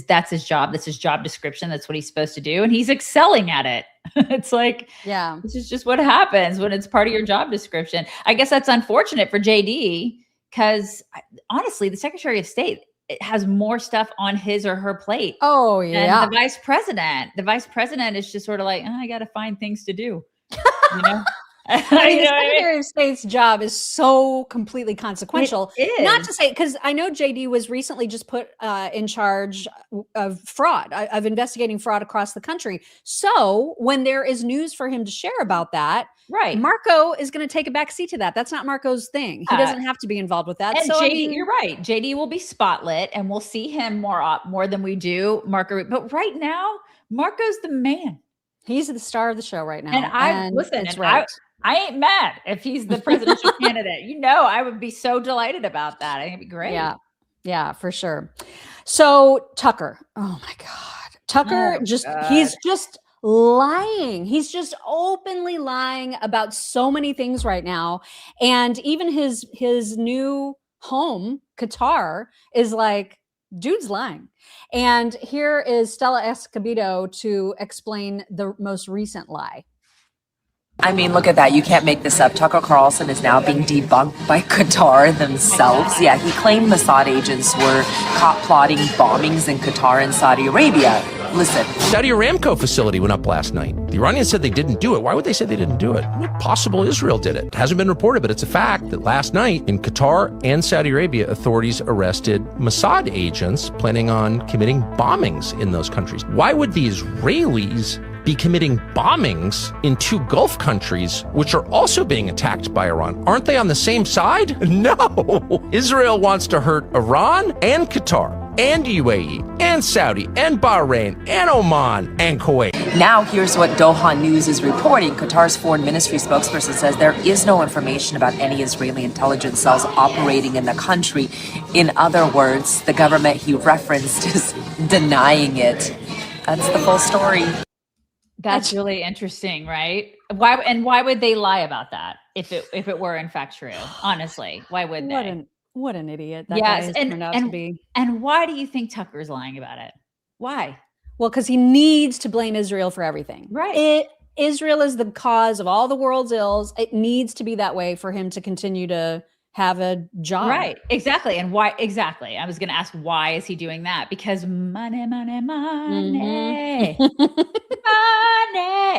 that's his job. That's his job description. That's what he's supposed to do. And he's excelling at it. It's like, this is just what happens when it's part of your job description. I guess that's unfortunate for JD because honestly, the Secretary of State has more stuff on his or her plate. Oh, yeah. Than the vice president. The vice president is just sort of like, I got to find things to do. The Secretary of State's job is so completely consequential. It is. Not to say, because I know JD was recently just put in charge of fraud, of investigating fraud across the country. So when there is news for him to share about that, Marco is going to take a back seat to that. That's not Marco's thing. He doesn't have to be involved with that. And so JD, you're right. JD will be spotlit, and we'll see him more than we do Marco. But right now, Marco's the man. He's the star of the show right now. And I ain't mad if he's the presidential candidate. I would be so delighted about that. I think it'd be great. Yeah, for sure. So Tucker, oh my God. Tucker he's just lying. He's just openly lying about so many things right now. And even his new home, Qatar, is like, dude's lying. And here is Stella Escobedo to explain the most recent lie. I mean, look at that. You can't make this up. Tucker Carlson is now being debunked by Qatar themselves. Yeah, he claimed Mossad agents were caught plotting bombings in Qatar and Saudi Arabia. Listen. Saudi Aramco facility went up last night. The Iranians said they didn't do it. Why would they say they didn't do it? Possible Israel did it. It hasn't been reported, but it's a fact that last night in Qatar and Saudi Arabia, authorities arrested Mossad agents planning on committing bombings in those countries. Why would the Israelis be committing bombings in two Gulf countries, which are also being attacked by Iran? Aren't they on the same side? No. Israel wants to hurt Iran and Qatar and UAE and Saudi and Bahrain and Oman and Kuwait. Now here's what Doha News is reporting. Qatar's foreign ministry spokesperson says there is no information about any Israeli intelligence cells operating in the country. In other words, the government he referenced is denying it. That's the full story. That's really interesting, right? Why would they lie about that if it were in fact true? Honestly, why would they? What an idiot that guy has turned out to be. And why do you think Tucker's lying about it? Why? Well, because he needs to blame Israel for everything. Right. Israel is the cause of all the world's ills. It needs to be that way for him to continue to have a job. Right. Exactly. And why? Exactly. I was going to ask, why is he doing that? Because money, money, money. Money.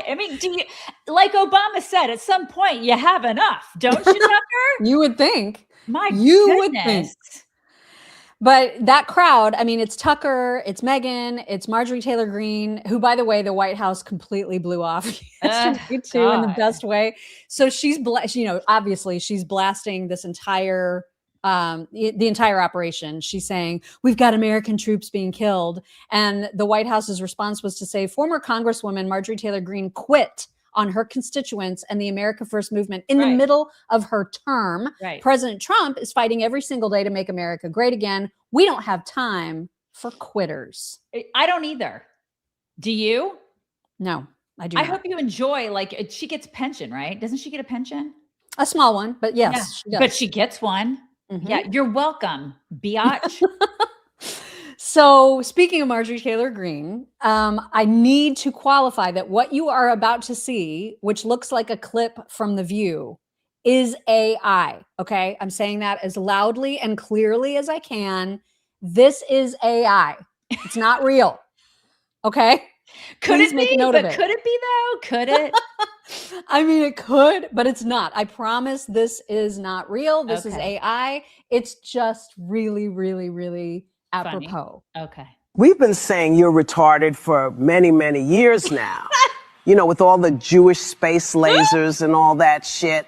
I mean, do you, like Obama said, at some point you have enough, don't you, Tucker? You would think. You would think. But that crowd, I mean, it's Tucker, it's Megyn, it's Marjorie Taylor Greene, who, by the way, the White House completely blew off yesterday too, in the best way. So she's, obviously she's blasting this entire, the entire operation. She's saying, we've got American troops being killed. And the White House's response was to say, former Congresswoman Marjorie Taylor Greene quit on her constituents and the America First movement in the middle of her term. President Trump is fighting every single day to make America great again. We don't have time for quitters. I don't either. Do you? No, I do I not. hope you enjoy, like, she gets pension, right? Doesn't she get a pension? A small one, but yes. Yeah. But she gets one. Mm-hmm. Yeah, you're welcome, biatch. So speaking of Marjorie Taylor Greene, I need to qualify that what you are about to see, which looks like a clip from The View, is AI. Okay. I'm saying that as loudly and clearly as I can. This is AI. It's not real. Okay. Could Please it make be? a note But of it. could it be though? Could it? I mean, it could, but it's not. I promise this is not real. This is Okay. AI. It's just really, really, really Funny. apropos. Okay. We've been saying you're retarded for many, many years now. You know, with all the Jewish space lasers and all that shit.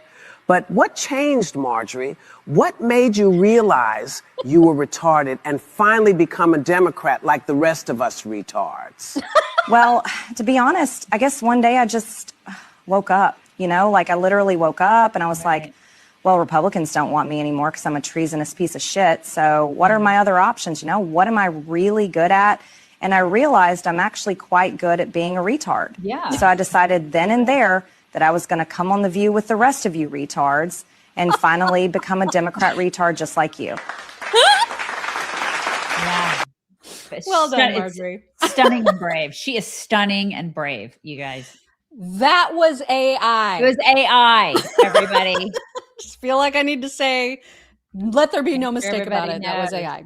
But what changed, Marjorie? What made you realize you were retarded and finally become a Democrat like the rest of us retards? Well, to be honest, I guess one day I just woke up, like I literally woke up and I was like, well, Republicans don't want me anymore because I'm a treasonous piece of shit. So what are my other options? What am I really good at? And I realized I'm actually quite good at being a retard. Yeah. So I decided then and there that I was going to come on The View with the rest of you retards and finally become a Democrat retard just like you. Yeah. Well done, It's Marjorie. Stunning and brave. She is stunning and brave, you guys. That was AI. It was AI, everybody. Just feel like I need to say, let there be no mistake about Everybody it. That was knows. AI.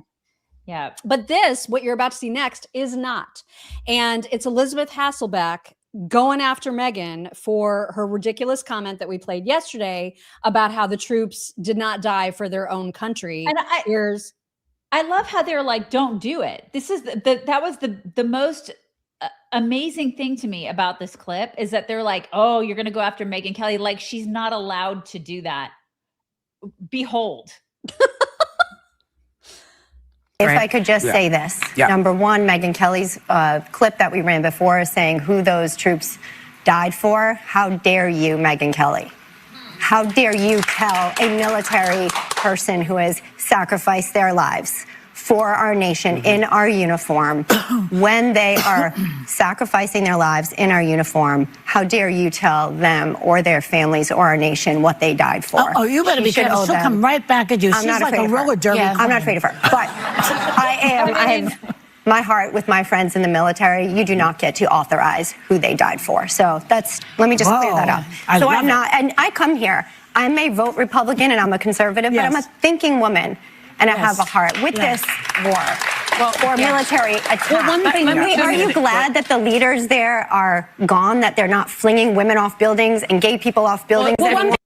Yeah. But this, what you're about to see next, is not. And it's Elizabeth Hasselbeck going after Megyn for her ridiculous comment that we played yesterday about how the troops did not die for their own country. And I love how they're like, don't do it. This is that was the most amazing thing to me about this clip is that they're like, oh, you're going to go after Megyn Kelly. Like, she's not allowed to do that. Behold. If I could just say this. Number one, Megyn Kelly's clip that we ran before saying who those troops died for. How dare you, Megyn Kelly? How dare you tell a military person who has sacrificed their lives for our nation in our uniform, when they are sacrificing their lives in our uniform, how dare you tell them or their families or our nation what they died for? Oh, you better be careful. She'll come right back at you. I'm She's not like afraid a of her. roller derby. I'm not afraid of her. But I am my heart with my friends in the military, you do not get to authorize who they died for. So let me just clear that up. So I'm not, and I come here, I may vote Republican and I'm a conservative, but I'm a thinking woman and I have a heart with this war or military attack. Are you glad that the leaders there are gone, that they're not flinging women off buildings and gay people off buildings anymore?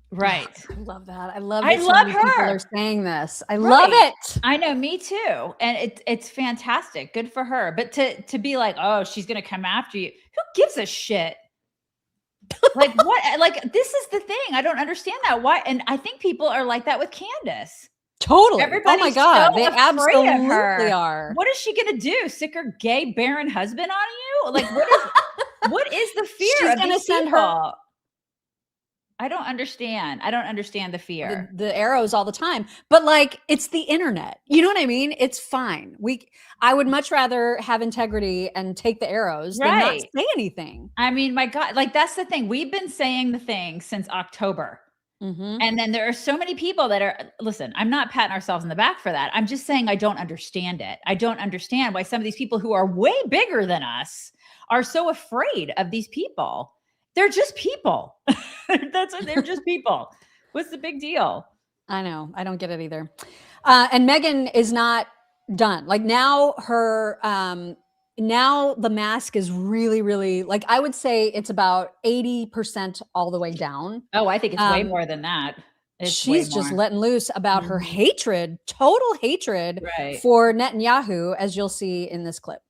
Right. I love that. I love that so many people are saying this. I love it. I know, me too. And it's fantastic. Good for her. But to be like, oh, she's going to come after you. Who gives a shit? Like what? Like, this is the thing. I don't understand that. Why? And I think people are like that with Candace. Totally. Everybody's oh my God. So they afraid absolutely of her. are. What is she going to do? Sick her gay barren husband on you? Like, what is the fear? She's of going to these send people? her. I don't understand. I don't understand the fear. The arrows all the time. But like, it's the internet. You know what I mean? It's fine. I would much rather have integrity and take the arrows than not say anything. I mean, my God, like that's the thing. We've been saying the thing since October. And then there are so many people that are, listen, I'm not patting ourselves in the back for that. I'm just saying I don't understand it. I don't understand why some of these people who are way bigger than us are so afraid of these people. They're just people. They're just people. What's the big deal? I know. I don't get it either. And Megyn is not done. Like now now the mask is really, really, like I would say it's about 80% all the way down. Oh, I think it's way more than that. She's just letting loose about her hatred, total hatred for Netanyahu, as you'll see in this clip.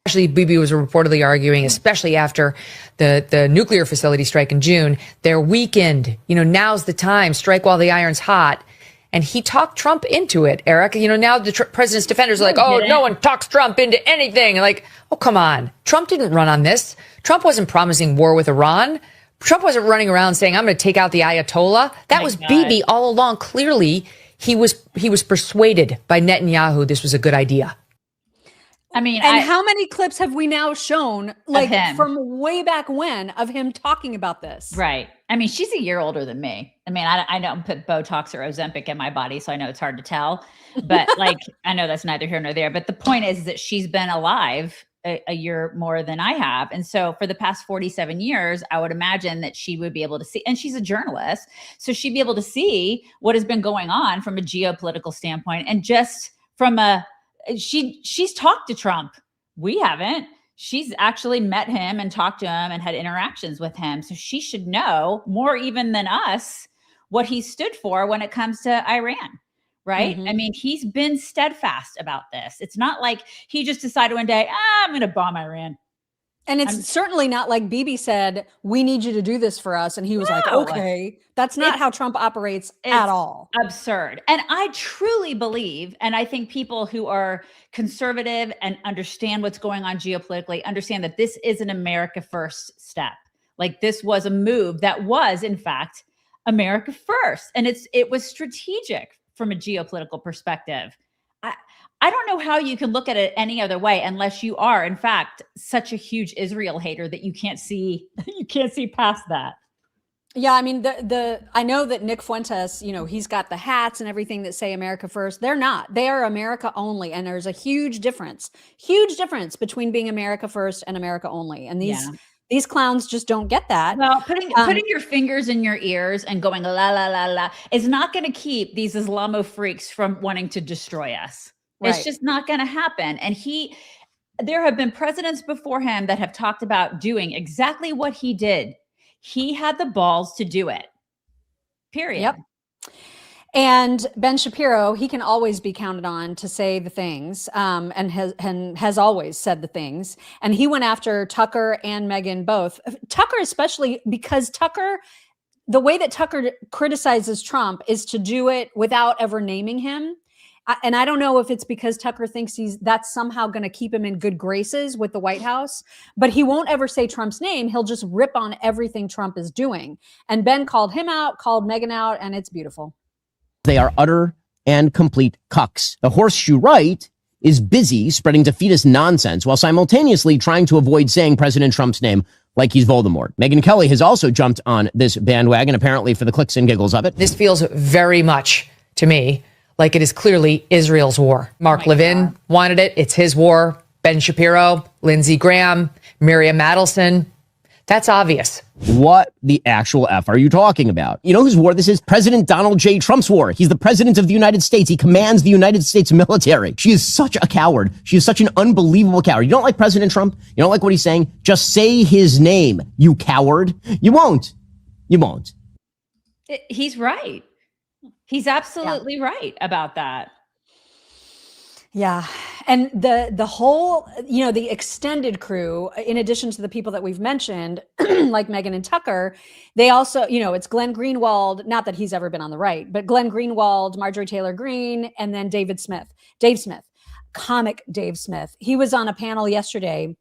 Actually, Bibi was reportedly arguing, especially after the nuclear facility strike in June, they're weakened. Now's the time. Strike while the iron's hot. And he talked Trump into it, Eric. Now the president's defenders are like, oh, no one talks Trump into anything. Like, oh, come on. Trump didn't run on this. Trump wasn't promising war with Iran. Trump wasn't running around saying, I'm going to take out the Ayatollah. That was Bibi all along. Clearly, he was persuaded by Netanyahu this was a good idea. I mean, and how many clips have we now shown, like from way back when, of him talking about this? Right. I mean, she's a year older than me. I mean, I don't put Botox or Ozempic in my body, so I know it's hard to tell. But like, I know that's neither here nor there. But the point is that she's been alive a year more than I have. And so for the past 47 years, I would imagine that she would be able to see, and she's a journalist, so she'd be able to see what has been going on from a geopolitical standpoint and just from she's talked to Trump. We haven't. She's actually met him and talked to him and had interactions with him. So she should know more even than us what he stood for when it comes to Iran, right? I mean, he's been steadfast about this. It's not like he just decided one day, I'm going to bomb Iran. And it's certainly not like Bibi said, we need you to do this for us. And he was like, okay. That's not how Trump operates at all. Absurd. And I truly believe, and I think people who are conservative and understand what's going on geopolitically understand that this is an America first step. Like this was a move that was, in fact, America first. And it was strategic from a geopolitical perspective. I don't know how you can look at it any other way unless you are, in fact, such a huge Israel hater that you can't see past that. Yeah, I mean, I know that Nick Fuentes, he's got the hats and everything that say America first. They're not. They are America only. And there's a huge difference between being America first and America only. And these clowns just don't get that. Well, putting your fingers in your ears and going la, la, la, la is not going to keep these Islamo freaks from wanting to destroy us. Right. It's just not going to happen. And there have been presidents before him that have talked about doing exactly what he did. He had the balls to do it. Period. Yep. And Ben Shapiro, he can always be counted on to say the things, and has always said the things. And he went after Tucker and Megyn both. Tucker especially, because the way that Tucker criticizes Trump is to do it without ever naming him. And I don't know if it's because Tucker thinks that's somehow going to keep him in good graces with the White House, but he won't ever say Trump's name. He'll just rip on everything Trump is doing. And Ben called him out, called Megyn out, and it's beautiful. They are utter and complete cucks. The horseshoe right is busy spreading defeatist nonsense while simultaneously trying to avoid saying President Trump's name like he's Voldemort. Megyn Kelly has also jumped on this bandwagon, apparently for the clicks and giggles of it. This feels very much to me like it is clearly Israel's war. Mark Levin wanted it. It's his war. Ben Shapiro, Lindsey Graham, Miriam Madelson. That's obvious. What the actual F are you talking about? You know whose war this is? President Donald J. Trump's war. He's the president of the United States. He commands the United States military. She is such a coward. She is such an unbelievable coward. You don't like President Trump? You don't like what he's saying? Just say his name, you coward. You won't. You won't. He's right. He's absolutely right about that. Yeah. And the whole, the extended crew, in addition to the people that we've mentioned, like Megyn and Tucker, they also, it's Glenn Greenwald, not that he's ever been on the right, but Glenn Greenwald, Marjorie Taylor Greene, and then Dave Smith, comic Dave Smith. He was on a panel yesterday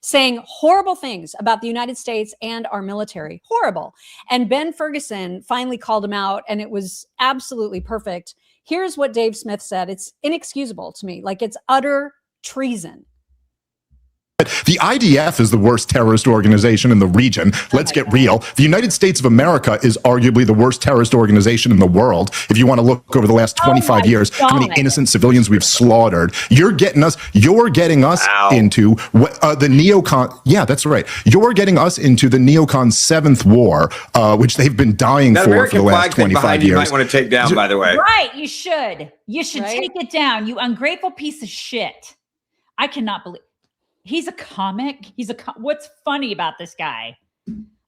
saying horrible things about the United States and our military. Horrible. And Ben Ferguson finally called him out, and it was absolutely perfect. Here's what Dave Smith said. It's inexcusable to me. Like, it's utter treason. The IDF is the worst terrorist organization in the region. Let's get real. The United States of America is arguably the worst terrorist organization in the world. If you want to look over the last 25 years, how many innocent civilians we've slaughtered. You're getting us into the neocon. Yeah, that's right. You're getting us into the neocon seventh war, which they've been dying for the last 25 years. You might want to take down, by the way. Right, you should. You should take it down, you ungrateful piece of shit. I cannot believe. He's a comic. What's funny about this guy?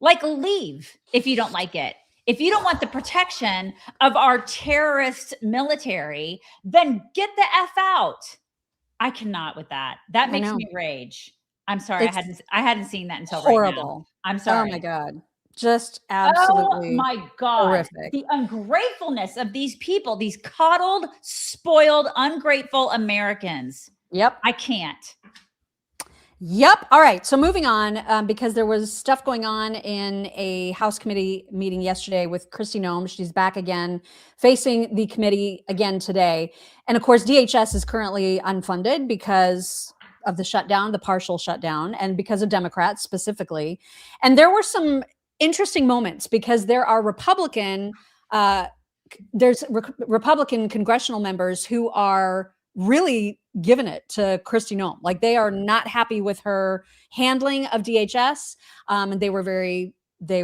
Like, leave if you don't like it. If you don't want the protection of our terrorist military, then get the F out. I cannot with that. That makes me rage. I'm sorry. I hadn't seen that until horrible. Right now. I'm sorry. Oh my God. Just absolutely. Oh my God. Horrific. The ungratefulness of these people, these coddled, spoiled, ungrateful Americans. Yep. I can't. Yep. All right. So moving on, because there was stuff going on in a House committee meeting yesterday with Kristi Noem. She's back again, facing the committee again today. And of course, DHS is currently unfunded because of the shutdown, the partial shutdown, and because of Democrats specifically. And there were some interesting moments because there are Republican congressional members who are really giving it to Kristi Noem. Like, they are not happy with her handling of DHS. And they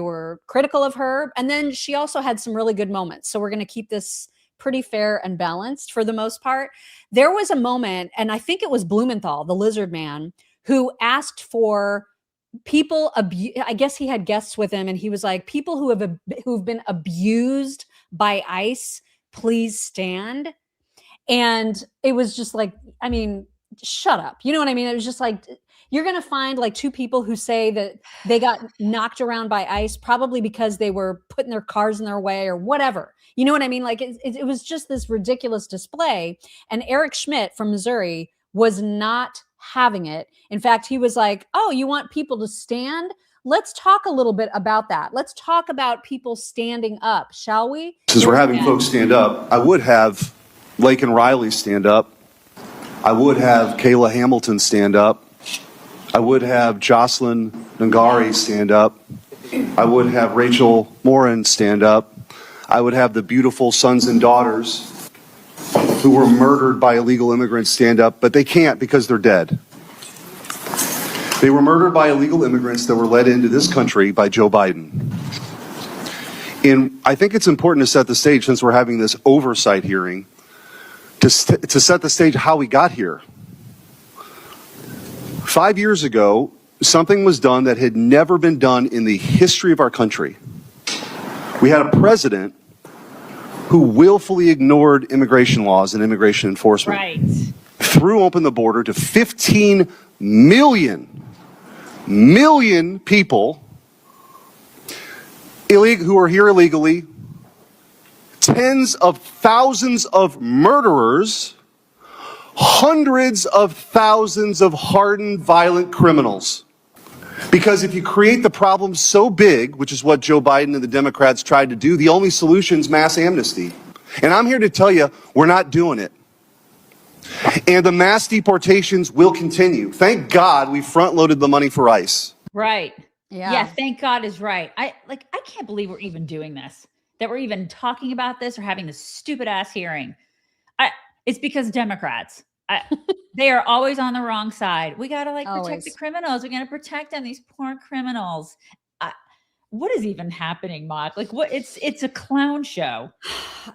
were critical of her. And then she also had some really good moments. So we're going to keep this pretty fair and balanced for the most part. There was a moment, and I think it was Blumenthal, the lizard man, who asked for people, I guess he had guests with him, and he was like, people who've been abused by ICE, please stand. And it was just like, I mean, shut up. You know what I mean? It was just like, you're going to find like two people who say that they got knocked around by ICE, probably because they were putting their cars in their way or whatever. You know what I mean? Like, it was just this ridiculous display. And Eric Schmitt from Missouri was not having it. In fact, he was like, oh, you want people to stand? Let's talk a little bit about that. Let's talk about people standing up, shall we? Since we're having folks stand up, I would have Laken Riley stand up. I would have Kayla Hamilton stand up. I would have Jocelyn Ngari stand up. I would have Rachel Morin stand up. I would have the beautiful sons and daughters who were murdered by illegal immigrants stand up, but they can't because they're dead. They were murdered by illegal immigrants that were led into this country by Joe Biden. And I think it's important to set the stage, since we're having this oversight hearing, to set the stage how we got here. 5 years ago, something was done that had never been done in the history of our country. We had a president who willfully ignored immigration laws and immigration enforcement. Right. Threw open the border to 15 million people who are here illegally, tens of thousands of murderers, hundreds of thousands of hardened violent criminals. Because if you create the problem so big, which is what Joe Biden and the Democrats tried to do, the only solution is mass amnesty. And I'm here to tell you, we're not doing it. And the mass deportations will continue. Thank God we front-loaded the money for ICE. Right. Yeah. Thank God is right. I can't believe we're even doing this, that we're even talking about this or having this stupid ass hearing. It's because Democrats. They are always on the wrong side. We got to protect the criminals. We got to protect them. These poor criminals. What is even happening, Maude? What? It's a clown show.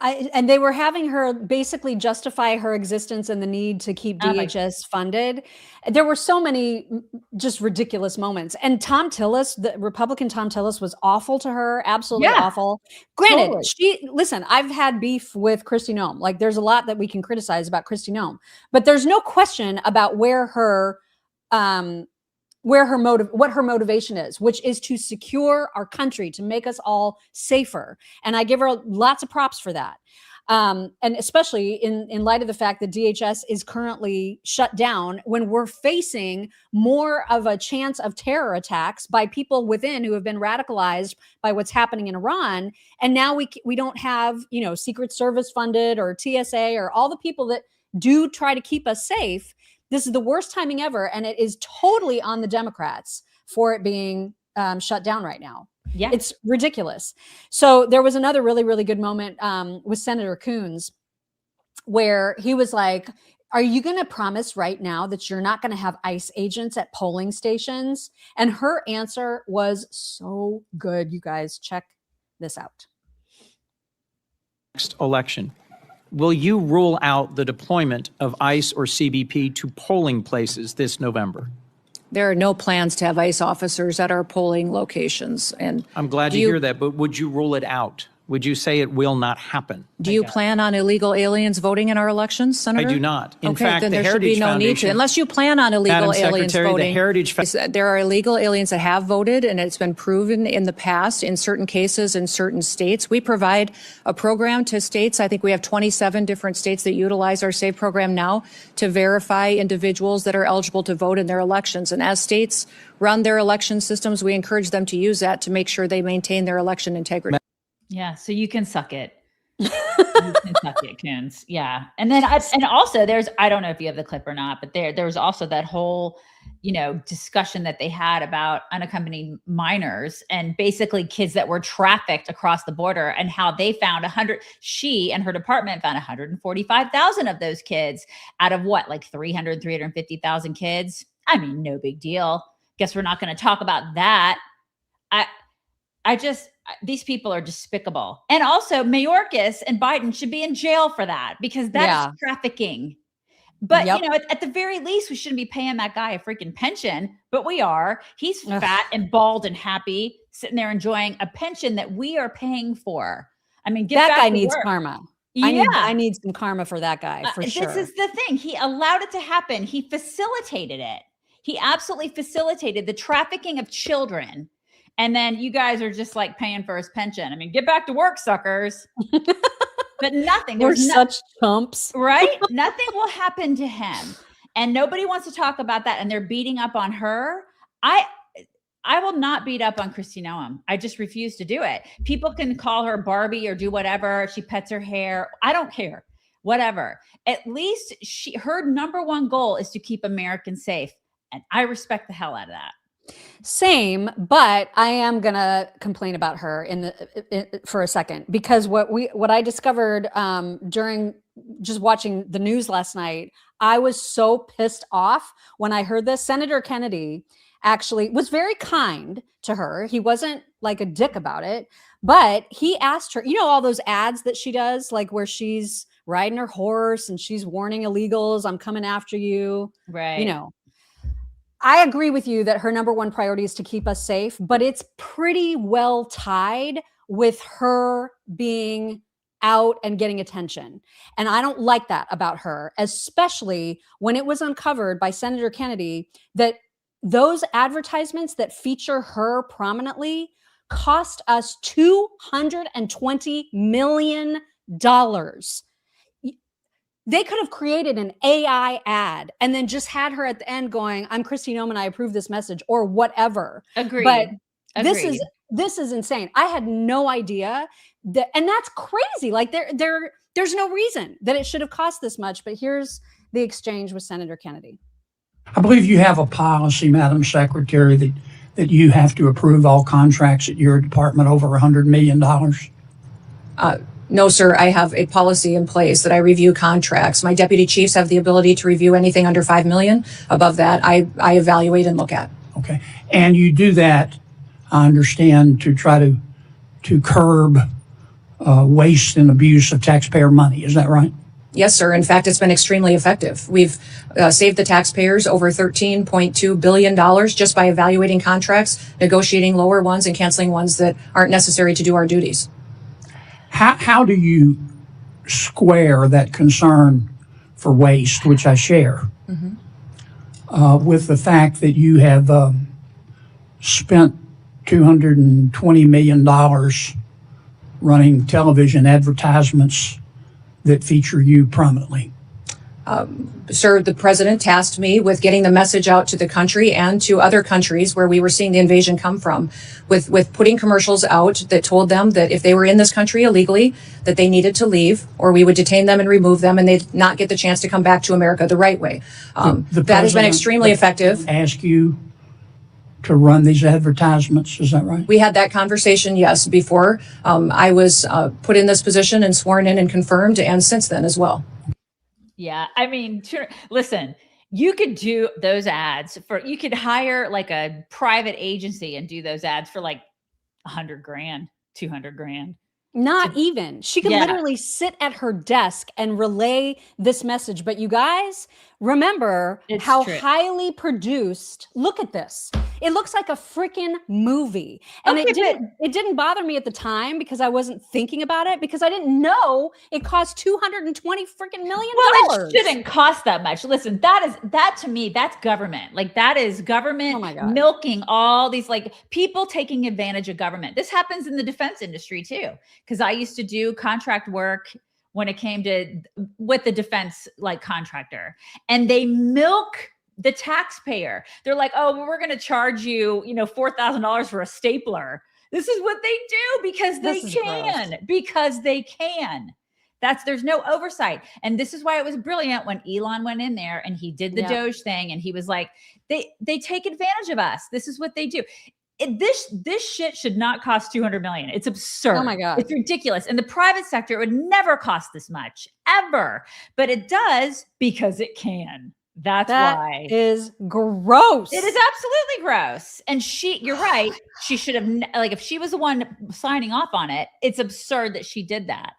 And they were having her basically justify her existence and the need to keep DHS funded. There were so many just ridiculous moments. And Tom Tillis, the Republican Tom Tillis, was awful to her. Absolutely awful. Granted, listen, I've had beef with Kristi Noem. There's a lot that we can criticize about Kristi Noem, but there's no question about what her motivation is, which is to secure our country, to make us all safer. And I give her lots of props for that. And especially in light of the fact that DHS is currently shut down when we're facing more of a chance of terror attacks by people within who have been radicalized by what's happening in Iran. And now we don't have, Secret Service funded or TSA or all the people that do try to keep us safe. This is the worst timing ever, and it is totally on the Democrats for it being shut down right now. Yeah, it's ridiculous. So there was another really, really good moment with Senator Coons where he was like, are you going to promise right now that you're not going to have ICE agents at polling stations? And her answer was so good. You guys, check this out. Next election. Will you rule out the deployment of ICE or CBP to polling places this November? There are no plans to have ICE officers at our polling locations. And I'm glad to hear that, but would you rule it out? Would you say it will not happen? Do you plan on illegal aliens voting in our elections, Senator? I do not. In fact, then the there should Heritage be no need to, unless you plan on illegal aliens voting. There are illegal aliens that have voted, and it's been proven in the past in certain cases in certain states. We provide a program to states. I think we have 27 different states that utilize our SAVE program now to verify individuals that are eligible to vote in their elections. And as states run their election systems, we encourage them to use that to make sure they maintain their election integrity. Yeah, so you can suck it. You can suck it, Coons. Yeah, and then and also there's, I don't know if you have the clip or not, but there was also that whole discussion that they had about unaccompanied minors and basically kids that were trafficked across the border, and how they found she and her department found 145,000 of those kids out of 350,000 kids. I mean, no big deal. Guess we're not going to talk about that. These people are despicable. And also Mayorkas and Biden should be in jail for that, because that is trafficking. But, at the very least, we shouldn't be paying that guy a freaking pension, but we are. He's fat and bald and happy, sitting there enjoying a pension that we are paying for. I mean, that guy needs karma. I need some karma for that guy, for sure. This is the thing. He allowed it to happen. He facilitated it. He absolutely facilitated the trafficking of children. And then you guys are just paying for his pension. I mean, get back to work, suckers. But nothing. We're such chumps. Right? Nothing will happen to him. And nobody wants to talk about that. And they're beating up on her. I will not beat up on Kristi Noem. I just refuse to do it. People can call her Barbie or do whatever. She pets her hair. I don't care. Whatever. At least her number one goal is to keep Americans safe. And I respect the hell out of that. Same, but I am gonna complain about her for a second, because what I discovered during just watching the news last night, I was so pissed off when I heard this. Senator Kennedy actually was very kind to her. He wasn't like a dick about it, but he asked her, all those ads that she does, where she's riding her horse and she's warning illegals, I'm coming after you, right? I agree with you that her number one priority is to keep us safe, but it's pretty well tied with her being out and getting attention. And I don't like that about her, especially when it was uncovered by Senator Kennedy that those advertisements that feature her prominently cost us $220 million. They could have created an AI ad and then just had her at the end going, I'm Kristi Noem and I approve this message, or whatever. Agreed. But this is insane. I had no idea that, and that's crazy. There's no reason that it should have cost this much. But here's the exchange with Senator Kennedy. I believe you have a policy, Madam Secretary, that you have to approve all contracts at your department over $100 million. No, sir, I have a policy in place that I review contracts. My deputy chiefs have the ability to review anything under 5 million. Above that, I evaluate and look at. Okay. And you do that, I understand, to try to curb waste and abuse of taxpayer money. Is that right? Yes, sir. In fact, it's been extremely effective. We've saved the taxpayers over $13.2 billion just by evaluating contracts, negotiating lower ones, and canceling ones that aren't necessary to do our duties. How do you square that concern for waste, which I share, with the fact that you have spent $220 million running television advertisements that feature you prominently? Sir, the president tasked me with getting the message out to the country and to other countries where we were seeing the invasion come from, with putting commercials out that told them that if they were in this country illegally, that they needed to leave, or we would detain them and remove them, and they'd not get the chance to come back to America the right way. That has been extremely effective. Ask you to run these advertisements, is that right? We had that conversation, yes, before I was put in this position and sworn in and confirmed, and since then as well. Yeah, I mean, listen, you could do those ads you could hire like a private agency and do those ads for like $100 grand, $200 grand. Not even. She could literally sit at her desk and relay this message. But you guys, remember how highly produced. Look at this. It looks like a freaking movie. And it didn't bother me at the time because I wasn't thinking about it, because I didn't know it cost $220 freaking million. Well, it shouldn't cost that much. Listen, that to me, that's government. Like, that is government milking all these, like, people taking advantage of government. This happens in the defense industry too, because I used to do contract work when it came to with the defense like contractor, and they milk the taxpayer. They're like, oh, well, we're going to charge you, $4,000 for a stapler. This is what they do because they can. Because they can. There's no oversight. And this is why it was brilliant when Elon went in there and he did the Doge thing, and he was like, they take advantage of us. This is what they do. This shit should not cost $200 million. It's absurd. Oh my God. It's ridiculous. In the private sector, it would never cost this much, ever. But it does because it can. That why. Is gross. It is absolutely gross. And you're right. She should have, like, if she was the one signing off on it, it's absurd that she did that.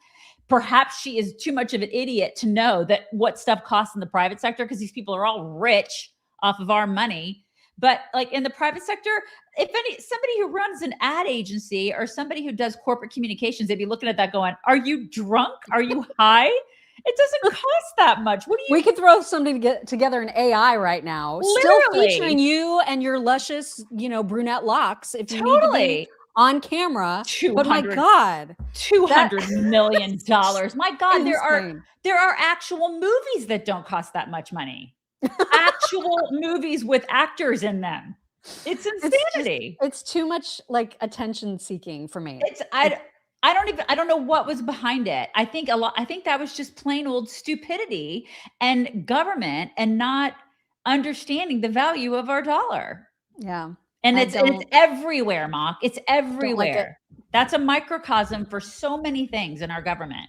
Perhaps she is too much of an idiot to know that what stuff costs in the private sector, because these people are all rich off of our money. But like in the private sector, somebody who runs an ad agency or somebody who does corporate communications, they'd be looking at that going, are you drunk? Are you high? It doesn't cost that much. We could throw something together in AI right now. Literally. Still featuring you and your luscious, brunette locks if you need to be on camera. But my God, $200 million. My God, there are actual movies that don't cost that much money. Actual movies with actors in them. It's insanity. It's too much like attention seeking for me. I don't know what was behind it. I think that was just plain old stupidity and government and not understanding the value of our dollar. Yeah. And it's everywhere, Mock. It's everywhere. That's a microcosm for so many things in our government.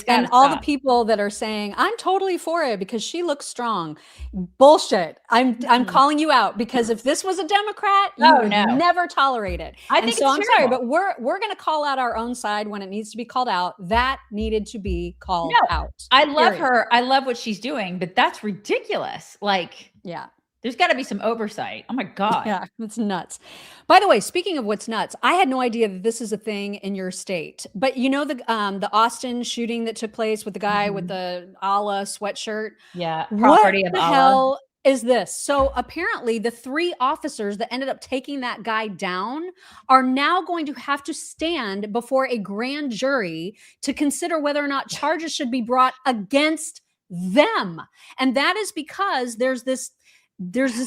And all the people that are saying, I'm totally for it because she looks strong. Bullshit. I'm calling you out, because if this was a Democrat, you would never tolerate it. I'm sorry, but we're going to call out our own side when it needs to be called out. That needed to be called out. I love her. I love what she's doing, but that's ridiculous. Like, there's got to be some oversight. Oh my God. Yeah, it's nuts. By the way, speaking of what's nuts, I had no idea that this is a thing in your state. But the Austin shooting that took place with the guy with the Allah sweatshirt. Yeah, property of Allah. What the hell is this? So apparently the 3 officers that ended up taking that guy down are now going to have to stand before a grand jury to consider whether or not charges should be brought against them. And that is because there's this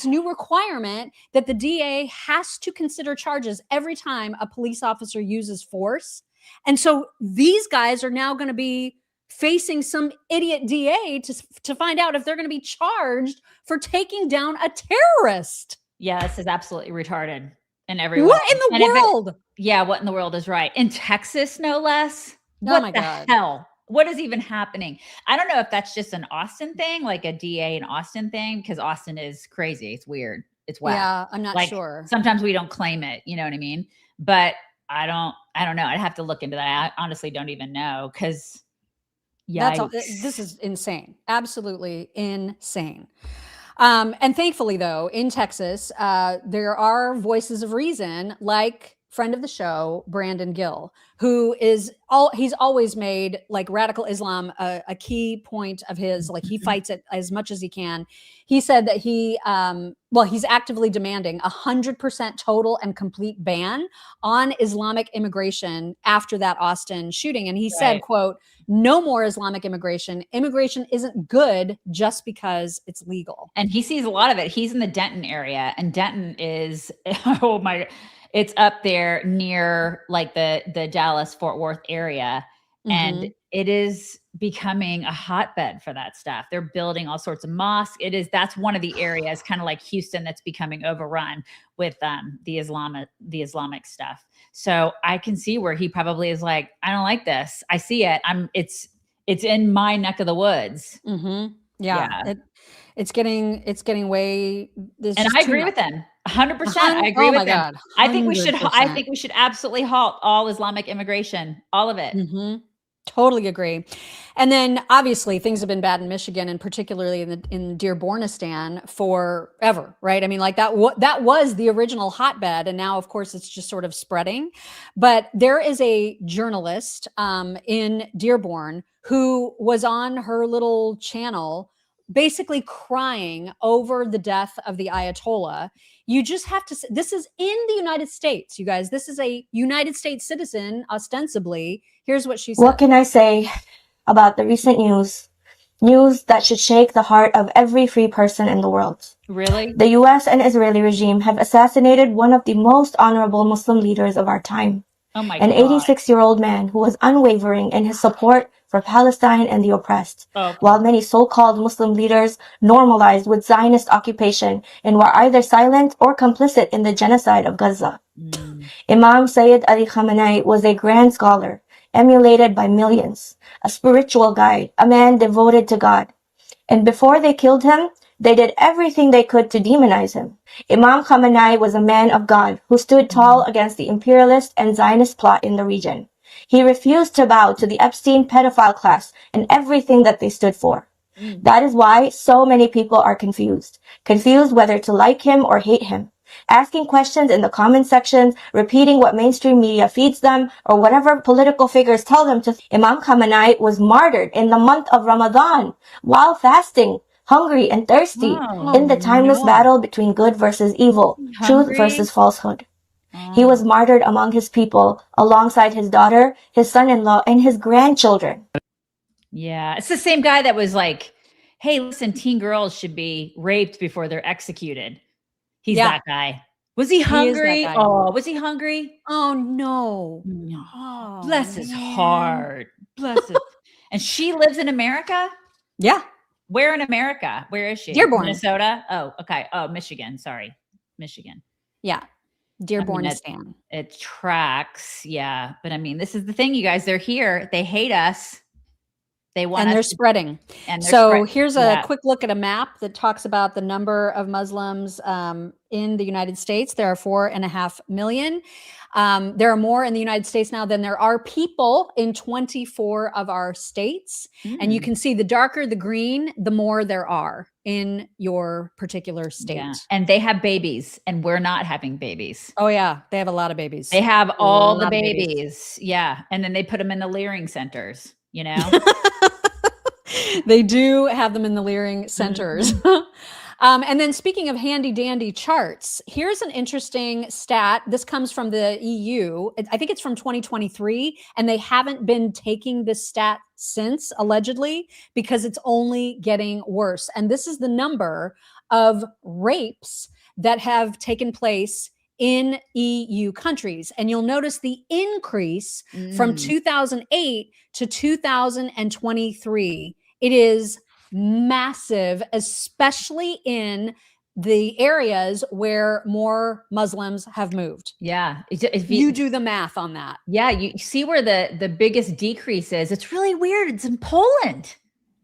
new requirement that the DA has to consider charges every time a police officer uses force. And so these guys are now going to be facing some idiot DA to find out if they're going to be charged for taking down a terrorist. Yeah, this is absolutely retarded in every way. What in the world? What in the world is right? In Texas, no less. What the hell? What is even happening? I don't know if that's just an Austin thing, like a DA in Austin thing, because Austin is crazy. It's weird. It's whack. Yeah, I'm not sure. Sometimes we don't claim it. You know what I mean? But I don't know. I'd have to look into that. I honestly don't even know because this is insane. Absolutely insane. And thankfully, though, in Texas, there are voices of reason, like friend of the show, Brandon Gill, who he's always made like radical Islam a key point of his, like he fights it as much as he can. He said that he's actively demanding 100% total and complete ban on Islamic immigration after that Austin shooting. And he said, quote, "No more Islamic immigration. Immigration isn't good just because it's legal." And he sees a lot of it. He's in the Denton area, and Denton is, oh my, it's up there near like the Dallas Fort Worth area. And it is becoming a hotbed for that stuff. They're building all sorts of mosques. That's one of the areas, kind of like Houston, that's becoming overrun with the Islamic stuff. So I can see where he probably is like, I don't like this. I see it. It's in my neck of the woods. Yeah. It's getting way. And I agree with him 100%. I agree with him. I think we should absolutely halt all Islamic immigration, all of it. Totally agree. And then obviously things have been bad in Michigan, and particularly in Dearbornistan forever, right? I mean, like that was the original hotbed, and now of course it's just sort of spreading. But there is a journalist in Dearborn who was on her little channel basically crying over the death of the Ayatollah. You just have to, this is in the United States, you guys. This is a United States citizen, ostensibly. Here's what she said. "What can I say about the recent news? News that should shake the heart of every free person in the world. Really? The US and Israeli regime have assassinated one of the most honorable Muslim leaders of our time. Oh my An God. 86-year-old man who was unwavering in his support for Palestine and the oppressed, while many so-called Muslim leaders normalized with Zionist occupation and were either silent or complicit in the genocide of Gaza. Imam Sayyid Ali Khamenei was a grand scholar, emulated by millions, a spiritual guide, a man devoted to God. And before they killed him, they did everything they could to demonize him. Imam Khamenei was a man of God who stood tall against the imperialist and Zionist plot in the region. He refused to bow to the Epstein pedophile class and everything that they stood for. That is why so many people are confused whether to like him or hate him, asking questions in the comment sections, repeating what mainstream media feeds them, or whatever political figures tell them to. Imam Khamenei was martyred in the month of Ramadan while fasting, hungry and thirsty, in the timeless battle between good versus evil, truth versus falsehood. He was martyred among his people, alongside his daughter, his son-in-law, and his grandchildren. Yeah, it's the same guy that was like, hey, listen, teen girls should be raped before they're executed. He's that guy. Was he hungry? Was he hungry? Oh, no. Oh, bless his heart. Bless it. And she lives in America? Yeah. Where in America? Where is she? Dearborn. Minnesota? Oh, okay. Oh, Michigan. Sorry. Michigan. Yeah. Dearbornistan. It tracks. Yeah. But I mean, this is the thing, you guys. They're here. They hate us. They want and us they're spreading. And they're so here's a quick look at a map that talks about the number of Muslims in the United States. There are 4.5 million. There are more in the United States now than there are people in 24 of our states. And you can see the darker the green, the more there are in your particular state. Yeah. And they have babies, and we're not having babies. Oh yeah, they have a lot of babies. They have all the babies. Yeah. And then they put them in the Leering centers, you know? They do have them in the Leering centers. And then speaking of handy dandy charts, here's an interesting stat. This comes from the EU. I think it's from 2023, and they haven't been taking this stat since, allegedly, because it's only getting worse. And this is the number of rapes that have taken place in EU countries. And you'll notice the increase from 2008 to 2023. It is massive, especially in the areas where more Muslims have moved. Yeah. If you do the math on that. Yeah. You see where the biggest decrease is. It's really weird. It's in Poland.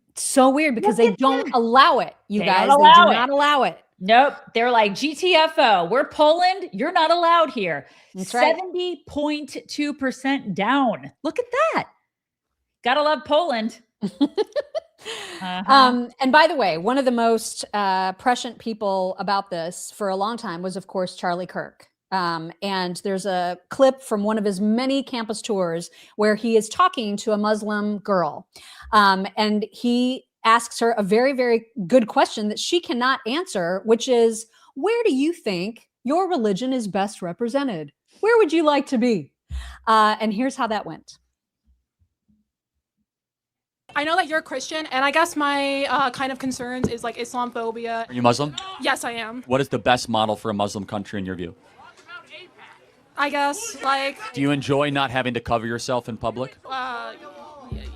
It's so weird because they don't allow it. You guys, they do not allow it. Nope. They're like, GTFO, we're Poland. You're not allowed here. That's right. 70.2% down. Look at that. Gotta love Poland. And by the way, one of the most prescient people about this for a long time was, of course, Charlie Kirk. And there's a clip from one of his many campus tours where he is talking to a Muslim girl. And he asks her a very, very good question that she cannot answer, which is, where do you think your religion is best represented? Where would you like to be? And here's how that went. I know that you're a Christian, and I guess my kind of concerns is like Islamophobia. Are you Muslim? Yes, I am. What is the best model for a Muslim country in your view? I guess, like... Do you enjoy not having to cover yourself in public?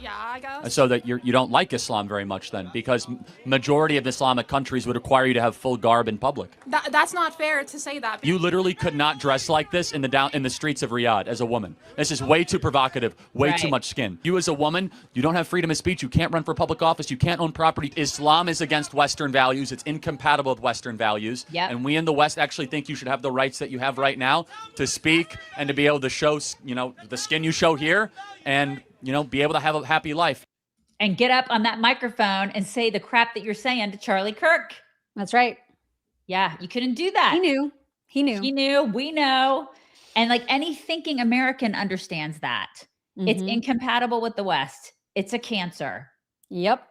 Yeah, I guess. So that you don't like Islam very much then, because majority of Islamic countries would require you to have full garb in public. That's not fair to say that. You literally could not dress like this in the streets of Riyadh as a woman. This is way too provocative, way too much skin. You as a woman, you don't have freedom of speech. You can't run for public office. You can't own property. Islam is against Western values. It's incompatible with Western values. Yep. And we in the West actually think you should have the rights that you have right now to speak and to be able to show, the skin you show here and, be able to have a happy life. And get up on that microphone and say the crap that you're saying to Charlie Kirk. That's right. Yeah, you couldn't do that. He knew. We know. And like any thinking American understands that. It's incompatible with the West. It's a cancer. Yep.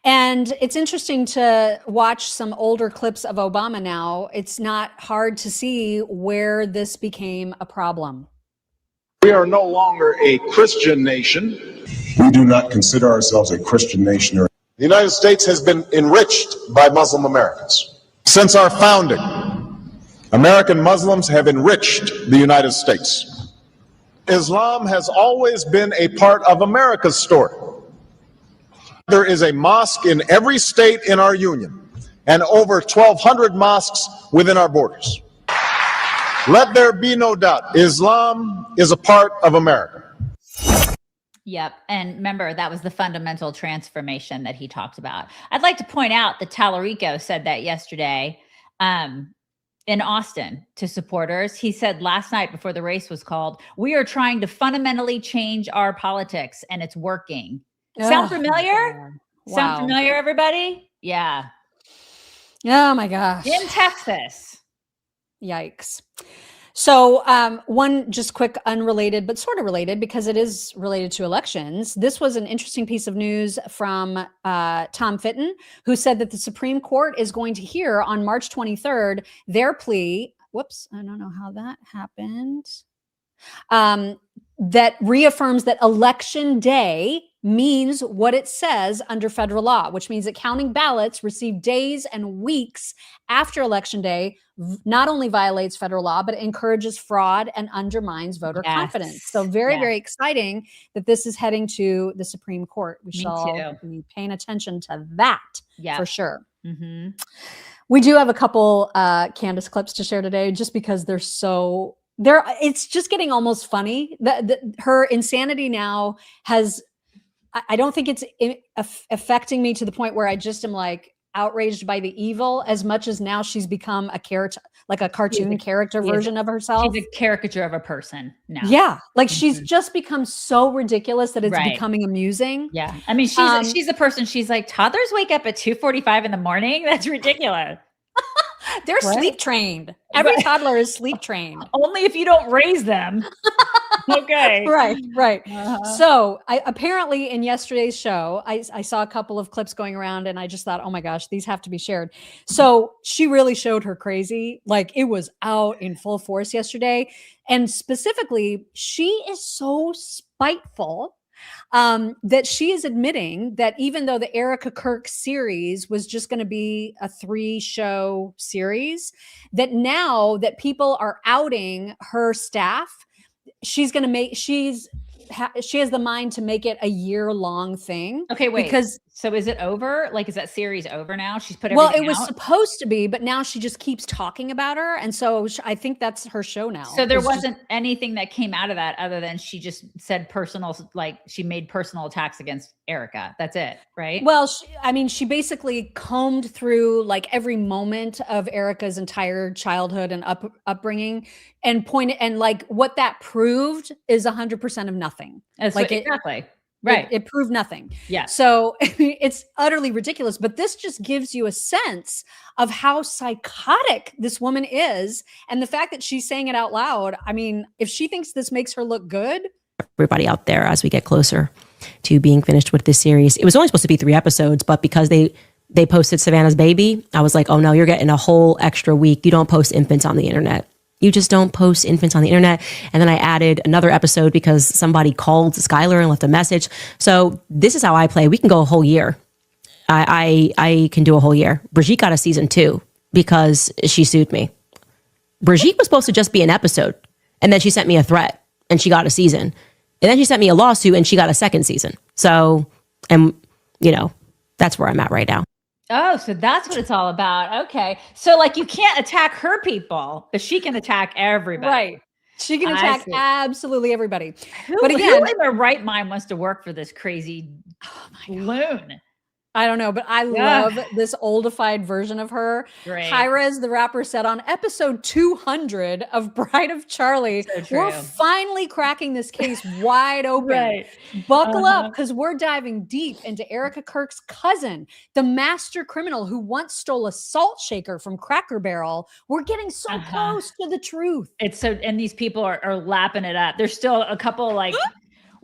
And it's interesting to watch some older clips of Obama now. It's not hard to see where this became a problem. We are no longer a Christian nation. We do not consider ourselves a Christian nation. The United States has been enriched by Muslim Americans. Since our founding, American Muslims have enriched the United States. Islam has always been a part of America's story. There is a mosque in every state in our union and over 1,200 mosques within our borders. Let there be no doubt, Islam is a part of America. Yep. And remember, that was the fundamental transformation that he talked about. I'd like to point out that Tallarico said that yesterday in Austin to supporters. He said last night before the race was called, we are trying to fundamentally change our politics and it's working. Sound familiar? Wow. Sound familiar, everybody? Yeah. Oh my gosh. In Texas. Yikes. So one just quick unrelated, but sort of related because it is related to elections. This was an interesting piece of news from Tom Fitton, who said that the Supreme Court is going to hear on March 23rd their plea. Whoops, I don't know how that happened. That reaffirms that election day means what it says under federal law, which means that counting ballots received days and weeks after election day not only violates federal law, but it encourages fraud and undermines voter confidence. So very, very exciting that this is heading to the Supreme Court. We shall be paying attention to that for sure. Mm-hmm. We do have a couple Candace clips to share today just because they're so... it's just getting almost funny. Her insanity now has... I don't think it's affecting me to the point where I just am like outraged by the evil as much as now she's become a character, like a cartoon character version of herself. She's a caricature of a person now. Yeah. Like she's just become so ridiculous that it's becoming amusing. Yeah. I mean, she's the person, she's like, toddlers wake up at 2:45 in the morning. That's ridiculous. They're sleep trained. Every toddler is sleep trained. Only if you don't raise them. Okay. Right. So apparently in yesterday's show, I saw a couple of clips going around and I just thought, oh my gosh, these have to be shared. So she really showed her crazy. Like it was out in full force yesterday. And specifically, she is so spiteful that she is admitting that even though the Erica Kirk series was just going to be a 3-show series, that now that people are outing her staff, she has the mind to make it a year-long thing. Okay, wait. Because So is it over? Like, is that series over now? She's put everything Well, it was out? supposed to be, but now she just keeps talking about her. And so I think that's her show now. So there wasn't anything that came out of that other than she just said she made personal attacks against Erica. That's it, right? Well, she basically combed through like every moment of Erica's entire childhood and upbringing and pointed, and like what that proved is 100% of nothing. Exactly. Right. It proved nothing. Yeah. So it's utterly ridiculous, but this just gives you a sense of how psychotic this woman is. And the fact that she's saying it out loud. I mean, if she thinks this makes her look good. Everybody out there as we get closer to being finished with this series. It was only supposed to be 3 episodes, but because they posted Savannah's baby, I was like, oh no, you're getting a whole extra week. You don't post infants on the internet. You just don't post infants on the internet. And then I added another episode because somebody called Skylar and left a message. So this is how I play. We can go a whole year. I can do a whole year. Brigitte got a season 2 because she sued me. Brigitte was supposed to just be an episode. And then she sent me a threat and she got a season. And then she sent me a lawsuit and she got a second season. So, and that's where I'm at right now. Oh, so that's what it's all about. Okay. So like you can't attack her people, but she can attack everybody. Right. She can attack absolutely everybody. But again, who in their right mind wants to work for this crazy loon? I don't know, but I love this oldified version of her. Great. Hyrez, the rapper, said on episode 200 of Bride of Charlie, we're finally cracking this case wide open. Right. Buckle up, because we're diving deep into Erica Kirk's cousin, the master criminal who once stole a salt shaker from Cracker Barrel. We're getting so close to the truth. And these people are lapping it up. There's still a couple like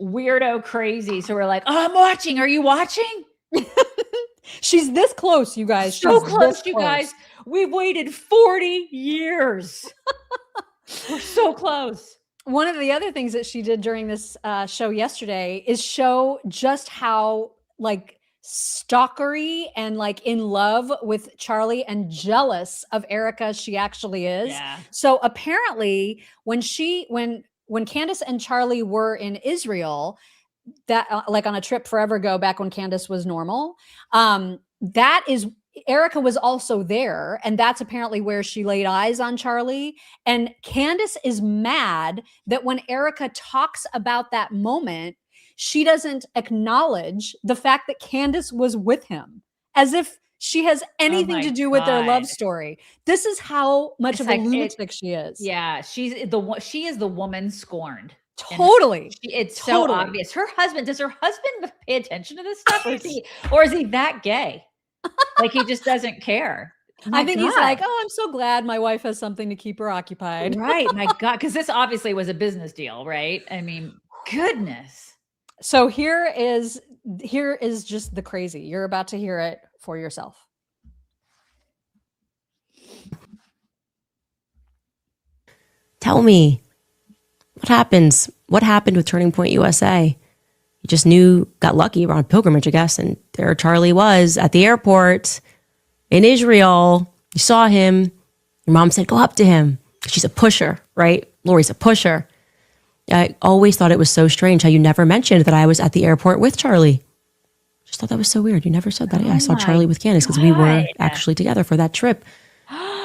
weirdo crazies who are like, oh, I'm watching. Are you watching? She's this close, you guys. So close, you guys. We've waited 40 years. We're so close. One of the other things that she did during this show yesterday is show just how like stalkery and like in love with Charlie and jealous of Erica she actually is. Yeah. So apparently when Candace and Charlie were in Israel, that like on a trip forever ago, back when Candace was normal, that is Erica was also there, and that's apparently where she laid eyes on Charlie. And Candace is mad that when Erica talks about that moment, she doesn't acknowledge the fact that Candace was with him, as if she has anything to do with their love story. This is how much of a lunatic she is. Yeah, she is the woman scorned. Totally. It's so obvious. Does her husband pay attention to this stuff? Or is he that gay? Like he just doesn't care. I think he's like, oh, I'm so glad my wife has something to keep her occupied. Right. My God. Because this obviously was a business deal, right? I mean, goodness. So here is just the crazy. You're about to hear it for yourself. Tell me. What happened with Turning Point USA? You just got lucky around pilgrimage, I guess, and there Charlie was at the airport in Israel. You saw him. Your mom said, go up to him. She's a pusher, right? Lori's a pusher. I always thought it was so strange how you never mentioned that I was at the airport with Charlie. Just thought that was so weird. You never said that. I saw Charlie with Candace because we were actually together for that trip.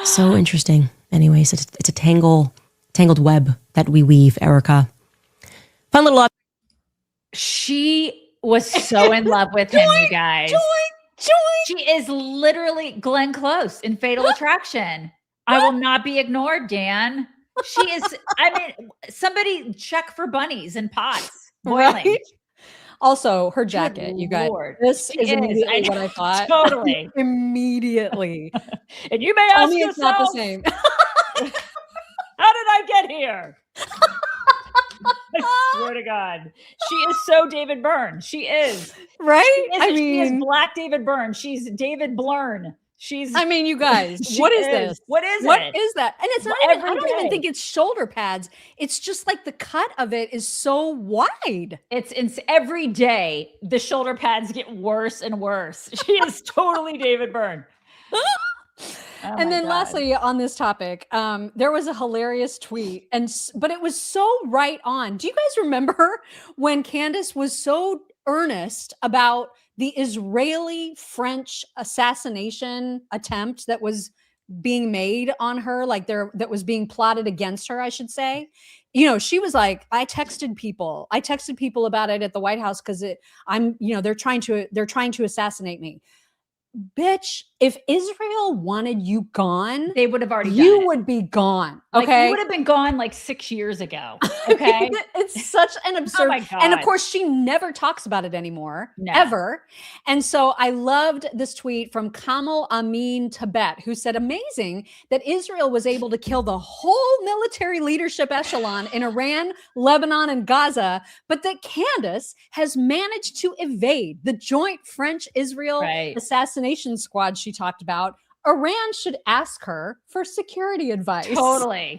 So interesting. Anyways, it's a tangled web that we weave, Erica. Fun little up. She was so in love with him, you guys. She is literally Glenn Close in Fatal Attraction. I will not be ignored, Dan. She is, I mean, somebody check for bunnies and pots boiling. Right? Also, her jacket, you guys. This is immediately what I thought. Totally. Immediately. And you may ask yourself, it's not the same. How did I get here? I swear to God. She is so David Byrne. She is. Right? She is Black David Byrne. She's David Blurn. You guys, what is this? What is it? What is that? And it's not even, I don't even day. think it's shoulder pads. It's just like the cut of it is so wide. It's every day the shoulder pads get worse and worse. She is totally David Byrne. And then lastly, on this topic, there was a hilarious tweet, but it was so right on. Do you guys remember when Candace was so earnest about the Israeli-French assassination attempt that was being made on her, like that was being plotted against her, I should say. She was like, I texted people about it at the White House because they're trying to assassinate me. Bitch, if Israel wanted you gone, they would have already done you it. would be gone. Like, okay. you would have been gone like 6 years ago. Okay. It's such an absurd. Oh my God. And of course, she never talks about it anymore, No. ever. And so I loved this tweet from Kamal Amin Tibet, who said, amazing that Israel was able to kill the whole military leadership echelon in Iran, Lebanon, and Gaza, but that Candace has managed to evade the joint French-Israel assassination squad she talked about. Iran should ask her for security advice. Totally.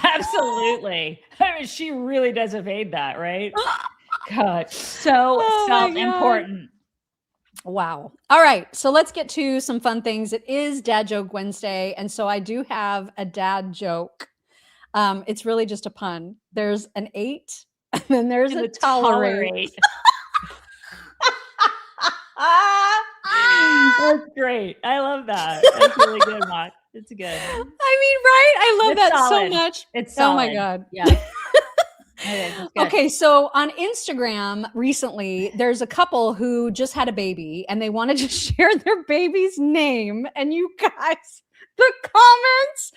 Absolutely. I mean, she really does evade that, right? God, so self-important. Wow. All right. So let's get to some fun things. It is Dad Joke Wednesday. And so I do have a dad joke. It's really just a pun. There's an 8 and then there's a tolerate. That's great. I love that. That's really good, Mark. It's good. I mean, right? I love that solid. so much. It's solid. Oh my God. Yeah. Okay, so on Instagram recently, there's a couple who just had a baby and they wanted to share their baby's name. And you guys, the comments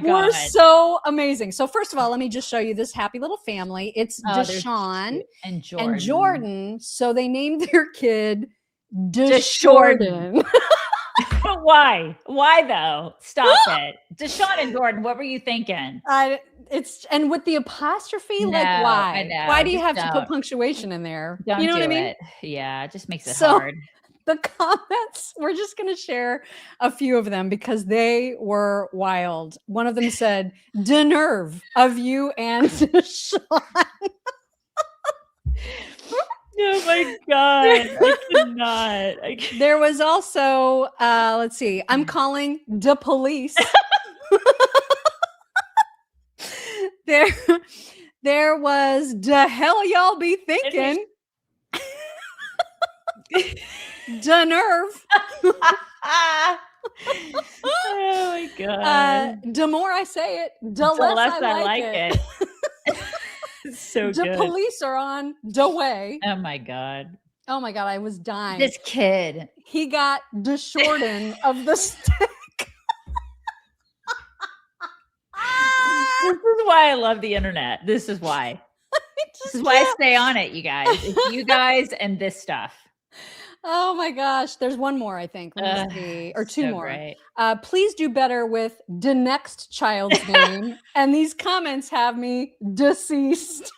were so amazing. So first of all, let me just show you this happy little family. It's Deshaun and Jordan. So they named their kid Desjordan. Why though? Stop it. Deshaun and Jordan, what were you thinking? And with the apostrophe, No, like why? I know. Why do you Just have to don't. put punctuation in there? Don't You know do what I mean? it. Yeah, it just makes it So- hard. The comments, we're just going to share a few of them because they were wild. One of them said, "De nerve of you and Deshaun." Oh my God. I cannot. There was also, let's see, I'm calling the police. There was, the hell y'all be thinking? The nerve. Oh my God. The more I say it, the less I like it. It's so The good. police are on the way. Oh my God. Oh my God, I was dying. This kid. He got the Jordan of the stick. This is why I love the internet. This is why. This is why I stay on it, you guys. It's you guys and this stuff. Oh my gosh. There's one more, I think. Let me see. Or two so more. great. Please do better with the next child's name. And these comments have me deceased.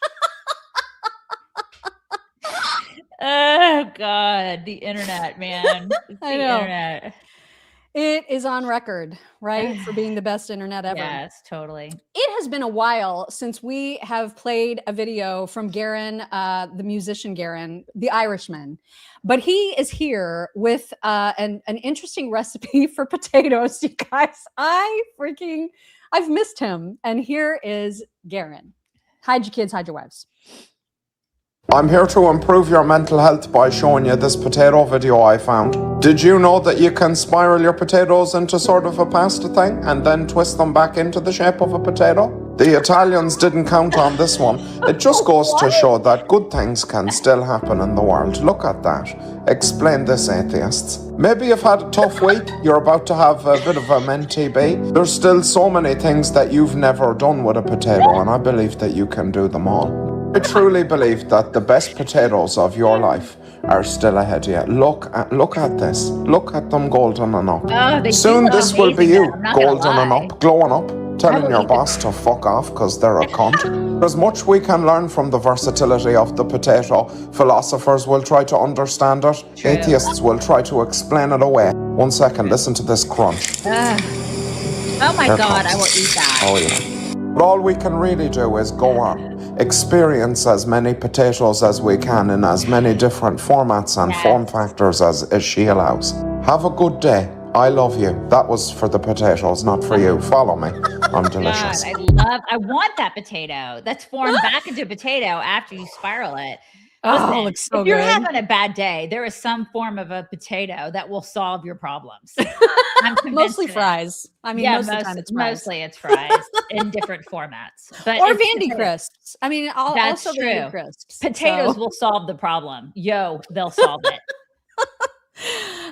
Oh God, the internet, man. It's I the know. internet. It is on record, right? For being the best internet ever. Yes, totally. It has been a while since we have played a video from Garen, the musician Garen, the Irishman. But he is here with an interesting recipe for potatoes, you guys. I've missed him. And here is Garen. Hide your kids, hide your wives. I'm here to improve your mental health by showing you this potato video I found. Did you know that you can spiral your potatoes into sort of a pasta thing and then twist them back into the shape of a potato? The Italians didn't count on this one. It just goes to show that good things can still happen in the world. Look at that. Explain this, atheists. Maybe you've had a tough week, you're about to have a bit of a MTB. There's still so many things that you've never done with a potato, and I believe that you can do them all. I truly believe that the best potatoes of your life are still ahead of you. Look at this. Look at them golden and up. Oh, Soon this will be you, I'm not gonna golden and lie. up, glowing up, telling your boss to fuck off because they're a cunt. There's much we can learn from the versatility of the potato. Philosophers will try to understand it. Atheists will try to explain it away. 1 second, listen to this crunch. Oh my Here God, comes. I will eat that. Oh yeah. But all we can really do is go on. Experience as many potatoes as we can in as many different formats and form factors as she allows. Have a good day. I love you. That was for the potatoes, not for you. Follow me. I'm delicious. God, I want that potato that's formed back into a potato after you spiral it. Listen, looks so if you're good. having a bad day, there is some form of a potato that will solve your problems. I'm mostly fries. I mean, most of the time it's fries. Mostly it's fries in different formats. But or it's Vandy potatoes. Crisps. I mean, That's also true. Vandy Crisps. Potatoes so. will solve the problem. They'll solve it.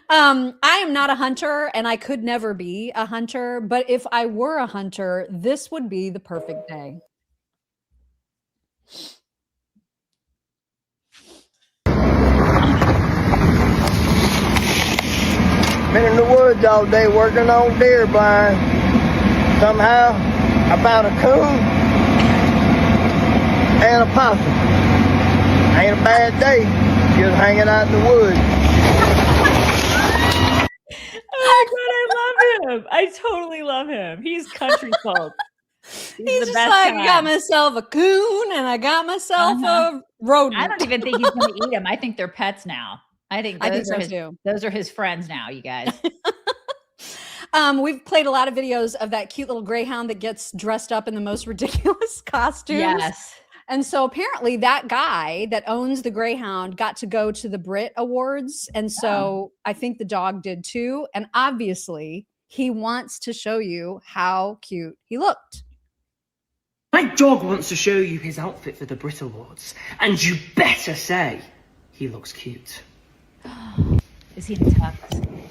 I am not a hunter and I could never be a hunter, but if I were a hunter, this would be the perfect day. Been in the woods all day working on deer blind. Somehow I found a coon and a possum. Ain't a bad day, just hanging out in the woods. Oh my God, I love him. I totally love him. He's country folk. He's just like, I got myself a coon and I got myself a rodent. I don't even think he's going to eat them. I think they're pets now. I think those are his friends now, you guys. We've played a lot of videos of that cute little greyhound that gets dressed up in the most ridiculous costumes. Yes. And so apparently that guy that owns the greyhound got to go to the Brit Awards. And so I think the dog did too. And obviously he wants to show you how cute he looked. My dog wants to show you his outfit for the Brit Awards. And you better say he looks cute. Is he in a tux?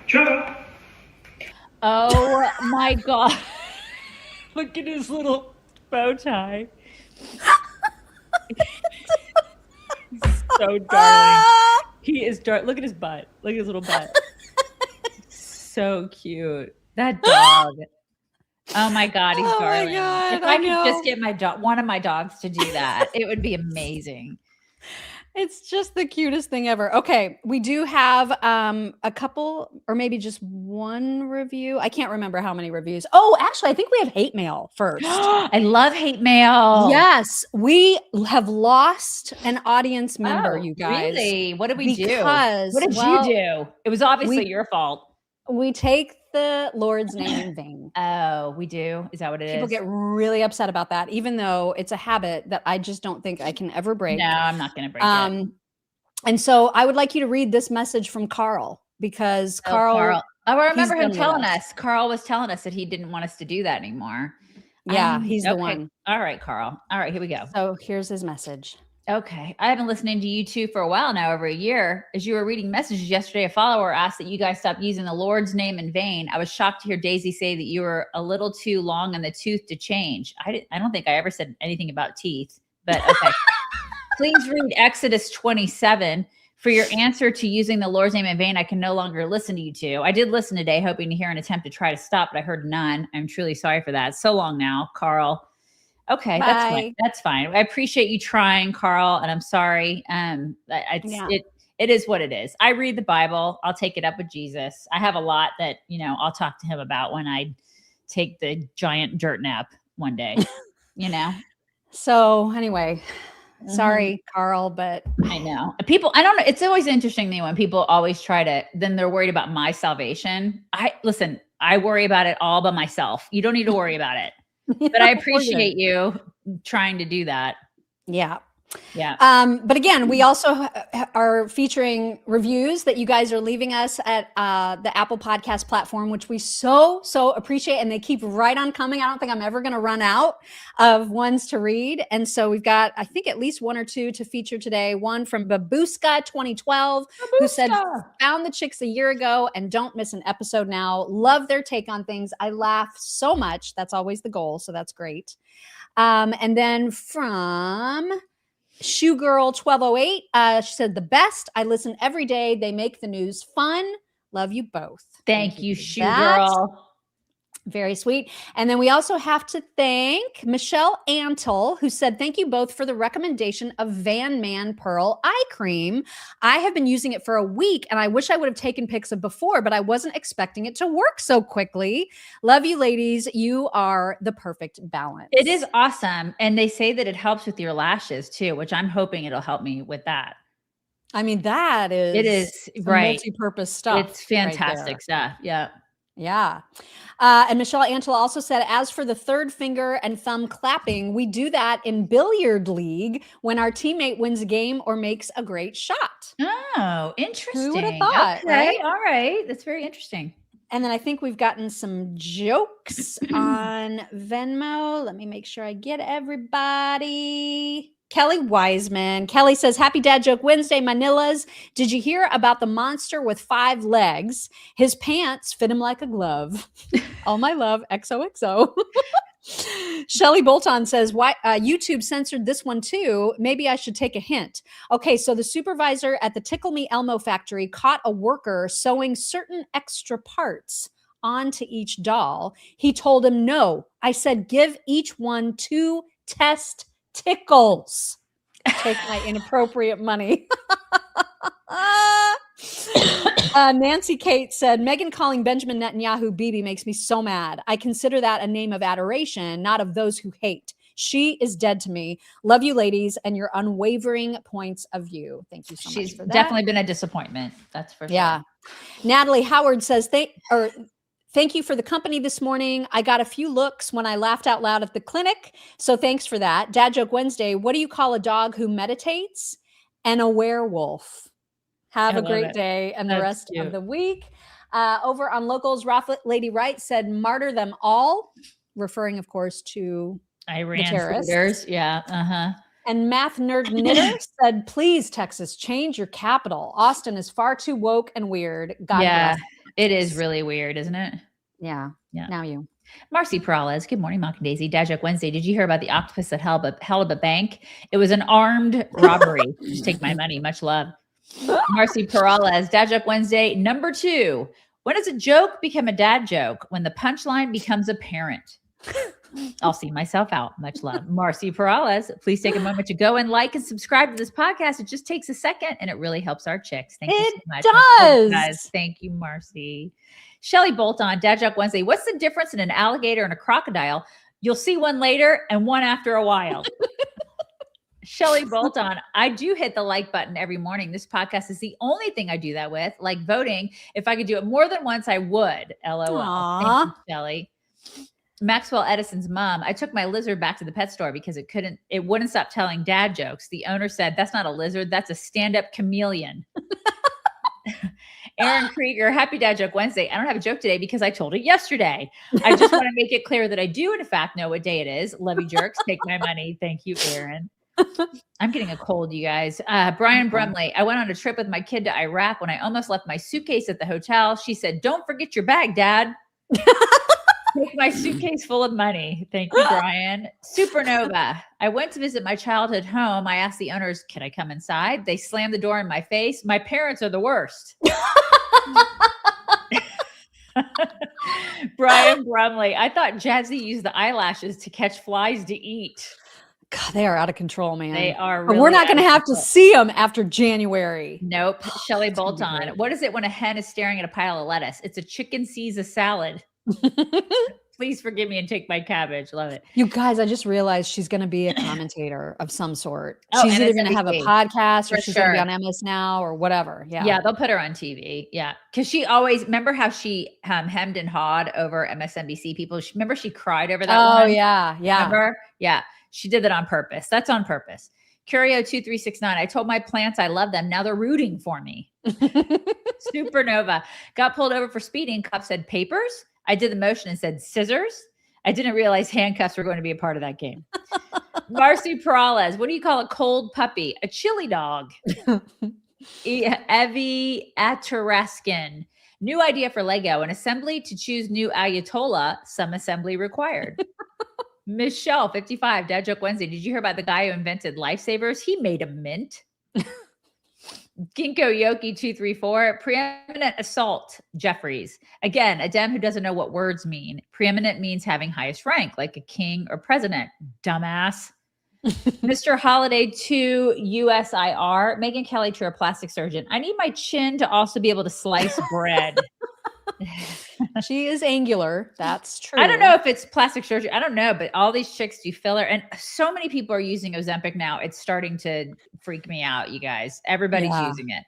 Sure. Oh my God. Look at his little bow tie. He's so darling. He is dark. Look at his butt. Look at his little butt. So cute. That dog. Oh my God, he's darling. God, if I could just get one of my dogs to do that, it would be amazing. It's just the cutest thing ever. Okay, we do have a couple or maybe just one review. I can't remember how many reviews. Oh, actually, I think we have hate mail first. I love hate mail. Yes, we have lost an audience member, you guys. Really? What did we do? Because, what did you do? It was obviously your fault. We take the Lord's name in vain. Oh, we do? Is that what it is? People get really upset about that, even though it's a habit that I just don't think I can ever break. No, I'm not going to break it. And so I would like you to read this message from Carl, because Carl. Oh, I remember him telling us. Carl was telling us that he didn't want us to do that anymore. Yeah, he's the one. All right, Carl. All right, here we go. So here's his message. Okay. I have been listening to you two for a while now, over a year. As you were reading messages yesterday, a follower asked that you guys stop using the Lord's name in vain. I was shocked to hear Daisy say that you were a little too long in the tooth to change. I don't think I ever said anything about teeth, but okay. Please read Exodus 27. For your answer to using the Lord's name in vain, I can no longer listen to you two. I did listen today, hoping to hear an attempt to try to stop, but I heard none. I'm truly sorry for that. So long now, Carl. Okay, that's fine. That's fine. I appreciate you trying, Carl, and I'm sorry. It is what it is. I read the Bible. I'll take it up with Jesus. I have a lot that, I'll talk to him about when I take the giant dirt nap one day, So anyway, sorry, Carl, but I know people, I don't know. It's always interesting to me when people always then they're worried about my salvation. I worry about it all by myself. You don't need to worry about it. But I appreciate you trying to do that. Yeah. Yeah. But again, we also are featuring reviews that you guys are leaving us at the Apple Podcast platform, which we so appreciate. And they keep right on coming. I don't think I'm ever going to run out of ones to read. And so we've got, I think, at least one or two to feature today. One from Babuska 2012, who said, found the chicks a year ago and don't miss an episode now. Love their take on things. I laugh so much. That's always the goal. So that's great. And then from Shoe Girl 1208, she said, the best. I listen every day. They make the news fun. Love you both. Thank you, Shoe Girl. Very sweet. And then we also have to thank Michelle Antle, who said, thank you both for the recommendation of Van Man Pearl Eye Cream. I have been using it for a week and I wish I would have taken pics of before, but I wasn't expecting it to work so quickly. Love you, ladies. You are the perfect balance. It is awesome. And they say that it helps with your lashes too, which I'm hoping it'll help me with that. I mean, it is right. Multi-purpose stuff. It's fantastic stuff. Yeah. Yeah. And Michelle Antela also said, as for the third finger and thumb clapping, we do that in billiard league when our teammate wins a game or makes a great shot. Oh, interesting. Who would have thought, Okay, right? all right. That's very interesting. And then I think we've gotten some jokes on Venmo. Let me make sure I get everybody. Kelly Wiseman. Kelly says, happy Dad Joke Wednesday, Manillas. Did you hear about the monster with 5 legs? His pants fit him like a glove. All my love, XOXO. Shelly Bolton says, why YouTube censored this one too? Maybe I should take a hint. Okay, so the supervisor at the Tickle Me Elmo factory caught a worker sewing certain extra parts onto each doll. He told him, no. I said, give each one 2 test tickles. Take my inappropriate money. Nancy Kate said, Megyn calling Benjamin Netanyahu Bibi makes me so mad. I consider that a name of adoration, not of those who hate. She is dead to me. Love you, ladies, and your unwavering points of view. Thank you so much for that. She's definitely been a disappointment. That's for sure. Yeah. Natalie Howard says, thank you for the company this morning. I got a few looks when I laughed out loud at the clinic. So thanks for that. Dad Joke Wednesday. What do you call a dog who meditates? And a werewolf. Have a great day and the rest of the week. Over on Locals, Lady Wright said, martyr them all, referring, of course, to Iran terrorists. Leaders. Yeah. Uh-huh. And Math Nerd Knitter said, please, Texas, change your capital. Austin is far too woke and weird. God bless. It is really weird, isn't it? Yeah. Now you. Marcy Peralez. Good morning, Mock and Daisy. Dad Joke Wednesday. Did you hear about the octopus that held up a bank? It was an armed robbery. Just take my money. Much love. Marcy Peralez. Dad Joke Wednesday. Number 2. When does a joke become a dad joke? When the punchline becomes apparent. I'll see myself out. Much love. Marcy Peralez. Please take a moment to go and like and subscribe to this podcast. It just takes a second and it really helps our chicks. Thank you so much. It does. Guys. Thank you, Marcy. Shelly Bolton, Dad Joke Wednesday. What's the difference in an alligator and a crocodile? You'll see one later and one after a while. Shelly Bolton, I do hit the like button every morning. This podcast is the only thing I do that with, like voting. If I could do it more than once, I would. LOL. Aww. Thank you, Shelly. Maxwell Edison's mom, I took my lizard back to the pet store because it wouldn't stop telling dad jokes. The owner said, that's not a lizard, that's a stand-up chameleon. Aaron Krieger, happy Dad Joke Wednesday. I don't have a joke today because I told it yesterday. I just want to make it clear that I do, in fact, know what day it is. Love you, jerks. Take my money. Thank you, Aaron. I'm getting a cold, you guys. Brian Brumley, I went on a trip with my kid to Iraq. When I almost left my suitcase at the hotel, she said, don't forget your bag, Dad. Take my suitcase full of money. Thank you, Brian. Supernova. I went to visit my childhood home. I asked the owners, can I come inside? They slammed the door in my face. My parents are the worst. Brian Brumley. I thought Jazzy used the eyelashes to catch flies to eat. God, they are out of control, man. They are. But really we're not going to have to see them after January. Nope. Shelly Bolton. What is it when a hen is staring at a pile of lettuce? It's a chicken sees a salad. Please forgive me and take my cabbage. Love it. You guys, I just realized she's going to be a commentator of some sort. Oh, she's either going to have a podcast or For she's sure. going to be on MS Now or whatever. Yeah. Yeah, they'll put her on TV. Yeah. Because she always, remember how she hemmed and hawed over MSNBC people? Remember she cried over that one? Oh, yeah. Yeah. Remember? Yeah. She did that on purpose. That's on purpose. Curio2369. I told my plants I love them. Now they're rooting for me. Supernova. Got pulled over for speeding. Cop said papers. I did the motion and said scissors. I didn't realize handcuffs were going to be a part of that game. Marcy Peralez. What do you call a cold puppy? A chili dog. Evie Ataraskin. New idea for Lego. An assembly to choose new Ayatollah. Some assembly required. Michelle, 55, Dad Joke Wednesday. Did you hear about the guy who invented lifesavers? He made a mint. Ginkgo Yoki 234, preeminent assault, Jeffries. Again, a dem who doesn't know what words mean. Preeminent means having highest rank, like a king or president. Dumbass. Mr. Holiday 2, USIR. Megyn Kelly to a plastic surgeon. I need my chin to also be able to slice bread. She is angular. That's true. I don't know if it's plastic surgery. I don't know, but all these chicks do filler. And so many people are using Ozempic now. It's starting to freak me out, you guys. Everybody's using it.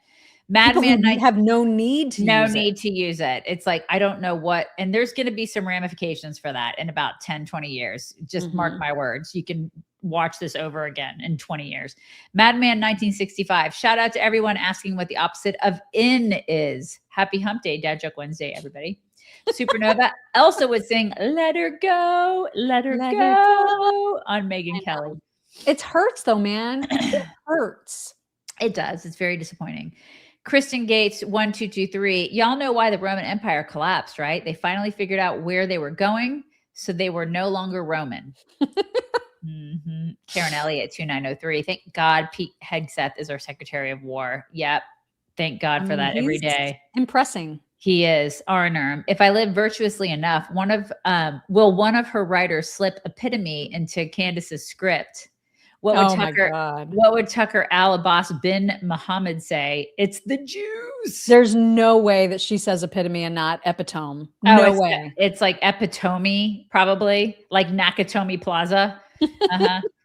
Madman have no need to use it. It's like, I don't know what, and there's going to be some ramifications for that in about 10, 20 years. Just mark my words. You can watch this over again in 20 years. Madman 1965. Shout out to everyone asking what the opposite of in is. Happy Hump Day, Dad Joke Wednesday, everybody. Supernova. Elsa would sing "Let Her Go, Let Her Go" on Megyn Kelly. It hurts though, man. It hurts. It does. It's very disappointing. Kristen Gates 1223. Y'all know why the Roman Empire collapsed, right? They finally figured out where they were going, so they were no longer Roman. Karen Elliott 2903. Thank God Pete Hegseth is our Secretary of War. Yep. Thank God for that every day. Impressing. He is. Arnerm. If I live virtuously enough, will one of her writers slip epitome into Candace's script? What would Tucker Al-Abbas bin Muhammad say? It's the Jews. There's no way that she says epitome and not epitome. No way. It's like epitome, probably like Nakatomi Plaza.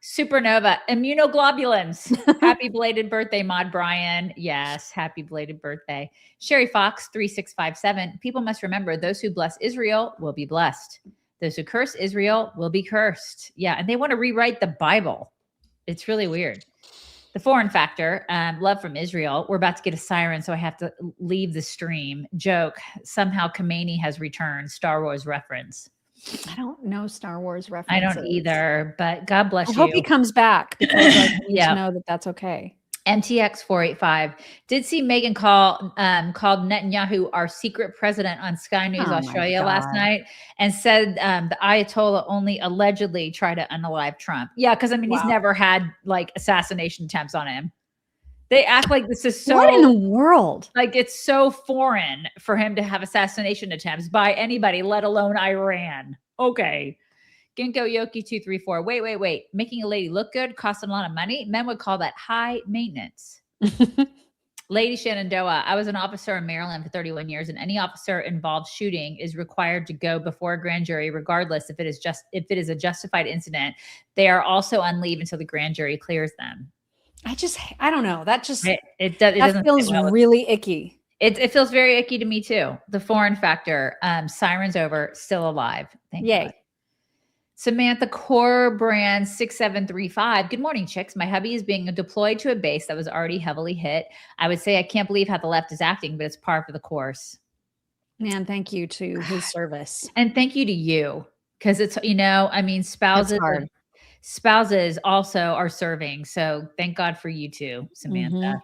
Supernova. Immunoglobulins. Happy belated birthday, Maud Bryan. Yes, happy belated birthday. Sherry Fox 3657. People must remember, those who bless Israel will be blessed. Those who curse Israel will be cursed. Yeah, and they want to rewrite the Bible. It's really weird. The foreign factor, love from Israel. We're about to get a siren, so I have to leave the stream. Joke. Somehow Khomeini has returned. Star Wars reference. I don't know Star Wars references. I don't either, but God bless you. I hope he comes back because I need to know that that's okay. MTX 485 did see Megyn called Netanyahu our secret president on Sky News Australia last night and said the Ayatollah only allegedly tried to unalive Trump. Yeah, because I mean he's never had like assassination attempts on him. They act like this is so what in the world? Like it's so foreign for him to have assassination attempts by anybody, let alone Iran. Okay. Ginkgo Yoki 234. Wait. Making a lady look good costs a lot of money. Men would call that high maintenance. Lady Shenandoah. I was an officer in Maryland for 31 years, and any officer involved shooting is required to go before a grand jury, regardless if it is a justified incident. They are also on leave until the grand jury clears them. I don't know. That just it feels really icky. It feels very icky to me too. The foreign factor. Sirens over, still alive. Thank you. Samantha Core Brand 6735. Good morning, chicks. My hubby is being deployed to a base that was already heavily hit. I would say I can't believe how the left is acting, but it's par for the course. Man, thank you to his service. And thank you to you. Because it's, I mean, spouses also are serving. So thank God for you too, Samantha.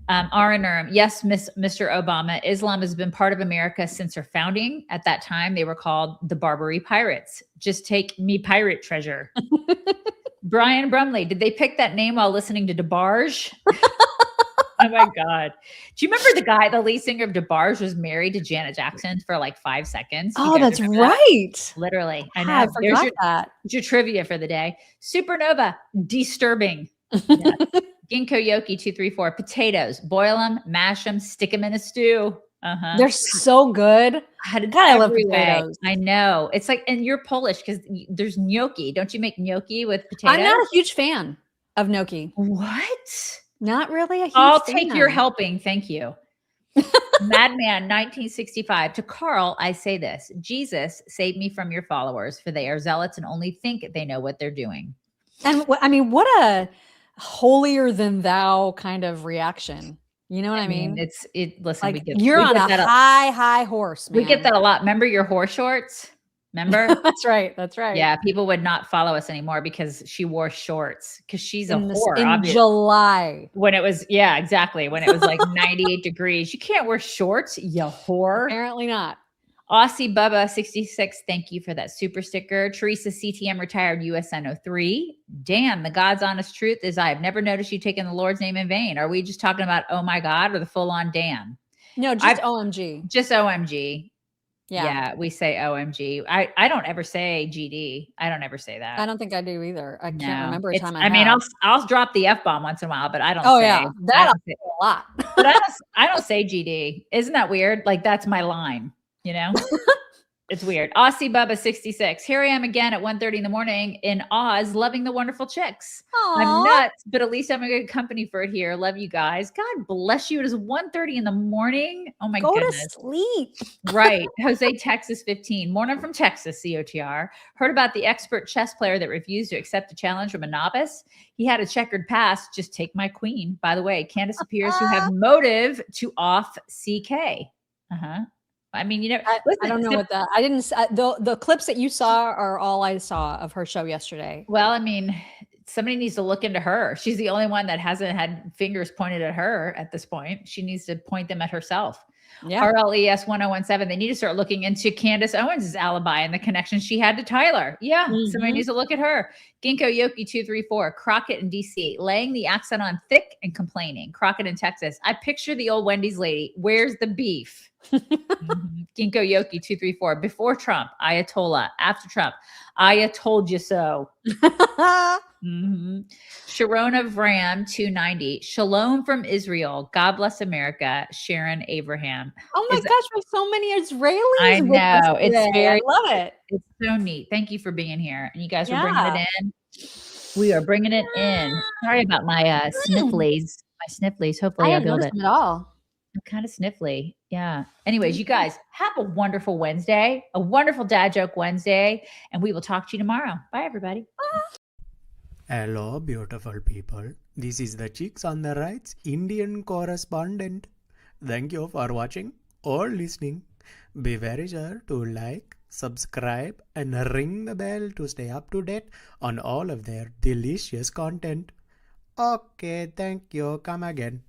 Yes, Mr. Obama, Islam has been part of America since her founding. At that time, they were called the Barbary Pirates. Just take me pirate treasure. Brian Brumley, did they pick that name while listening to DeBarge? Oh my God. Do you remember the lead singer of DeBarge was married to Janet Jackson for like 5 seconds? Oh, that's right. That? Literally. I know. I forgot that. Your trivia for the day. Supernova, disturbing. Yeah. Ginkgo Yoki 234. Potatoes, boil them, mash them, stick them in a stew. They're so good. I love potatoes. I know. It's like, and you're Polish because there's gnocchi. Don't you make gnocchi with potatoes? I'm not a huge fan of gnocchi. What? Not really a huge I'll fan. take your helping. Thank you. Madman 1965. To Carl, I say this. Jesus, save me from your followers, for they are zealots and only think they know what they're doing. And I mean, what a holier than thou kind of reaction. You know what I mean? Listen, like, you're on a high horse, man. We get that a lot. Remember your horse shorts? Remember? That's right. Yeah, people would not follow us anymore because she wore shorts because she's a whore. In July. When it was, exactly. When it was like 98 degrees. You can't wear shorts, you whore. Apparently not. Aussie Bubba 66, thank you for that super sticker. Teresa CTM retired USN 03. Damn, the God's honest truth is I have never noticed you taking the Lord's name in vain. Are we just talking about oh my God or the full on damn? No, just OMG. Just OMG. Yeah, we say OMG. I don't ever say GD. I don't ever say that. I don't think I do either. I can't remember a time I'll drop the F-bomb once in a while, but I don't say. That I'll say a lot. But I don't say GD. Isn't that weird? Like that's my line. It's weird. Aussie Bubba 66. Here I am again at 1:30 in the morning in Oz, loving the wonderful chicks. Aww. I'm nuts, but at least I'm a good company for it here. Love you guys. God bless you. It is 1:30 in the morning. Oh my goodness. Go to sleep. Right. Jose, Texas 15. Morning from Texas, COTR. Heard about the expert chess player that refused to accept a challenge from a novice. He had a checkered past. Just take my queen. By the way, Candace appears to have motive to off CK. I mean, you know, listen, I don't know what that. I didn't. The clips that you saw are all I saw of her show yesterday. Well, I mean, somebody needs to look into her. She's the only one that hasn't had fingers pointed at her at this point. She needs to point them at herself. Yeah. RLES 1017. They need to start looking into Candace Owens' alibi and the connection she had to Tyler. Yeah. Somebody needs to look at her. Ginkgo Yoki 234. Crockett in DC. Laying the accent on thick and complaining. Crockett in Texas. I picture the old Wendy's lady. Where's the beef? Ginkgo Yoki 234. Before Trump, Ayatollah. After Trump, I told you so. Sharon of Ram 290. Shalom from Israel. God bless America. Sharon Abraham. Oh my gosh, there's so many Israelis. I know. It's very, I love it. It's so neat. Thank you for being here. And you guys are bringing it in. We are bringing it in. Sorry about my snifflies. Hopefully I'll build it. At all. I'm kind of sniffly. Yeah. Anyways, you guys have a wonderful Wednesday, a wonderful Dad Joke Wednesday, and we will talk to you tomorrow. Bye, everybody. Hello, beautiful people. This is the Chicks on the Right's Indian correspondent. Thank you for watching or listening. Be very sure to like, subscribe, and ring the bell to stay up to date on all of their delicious content. Okay, thank you. Come again.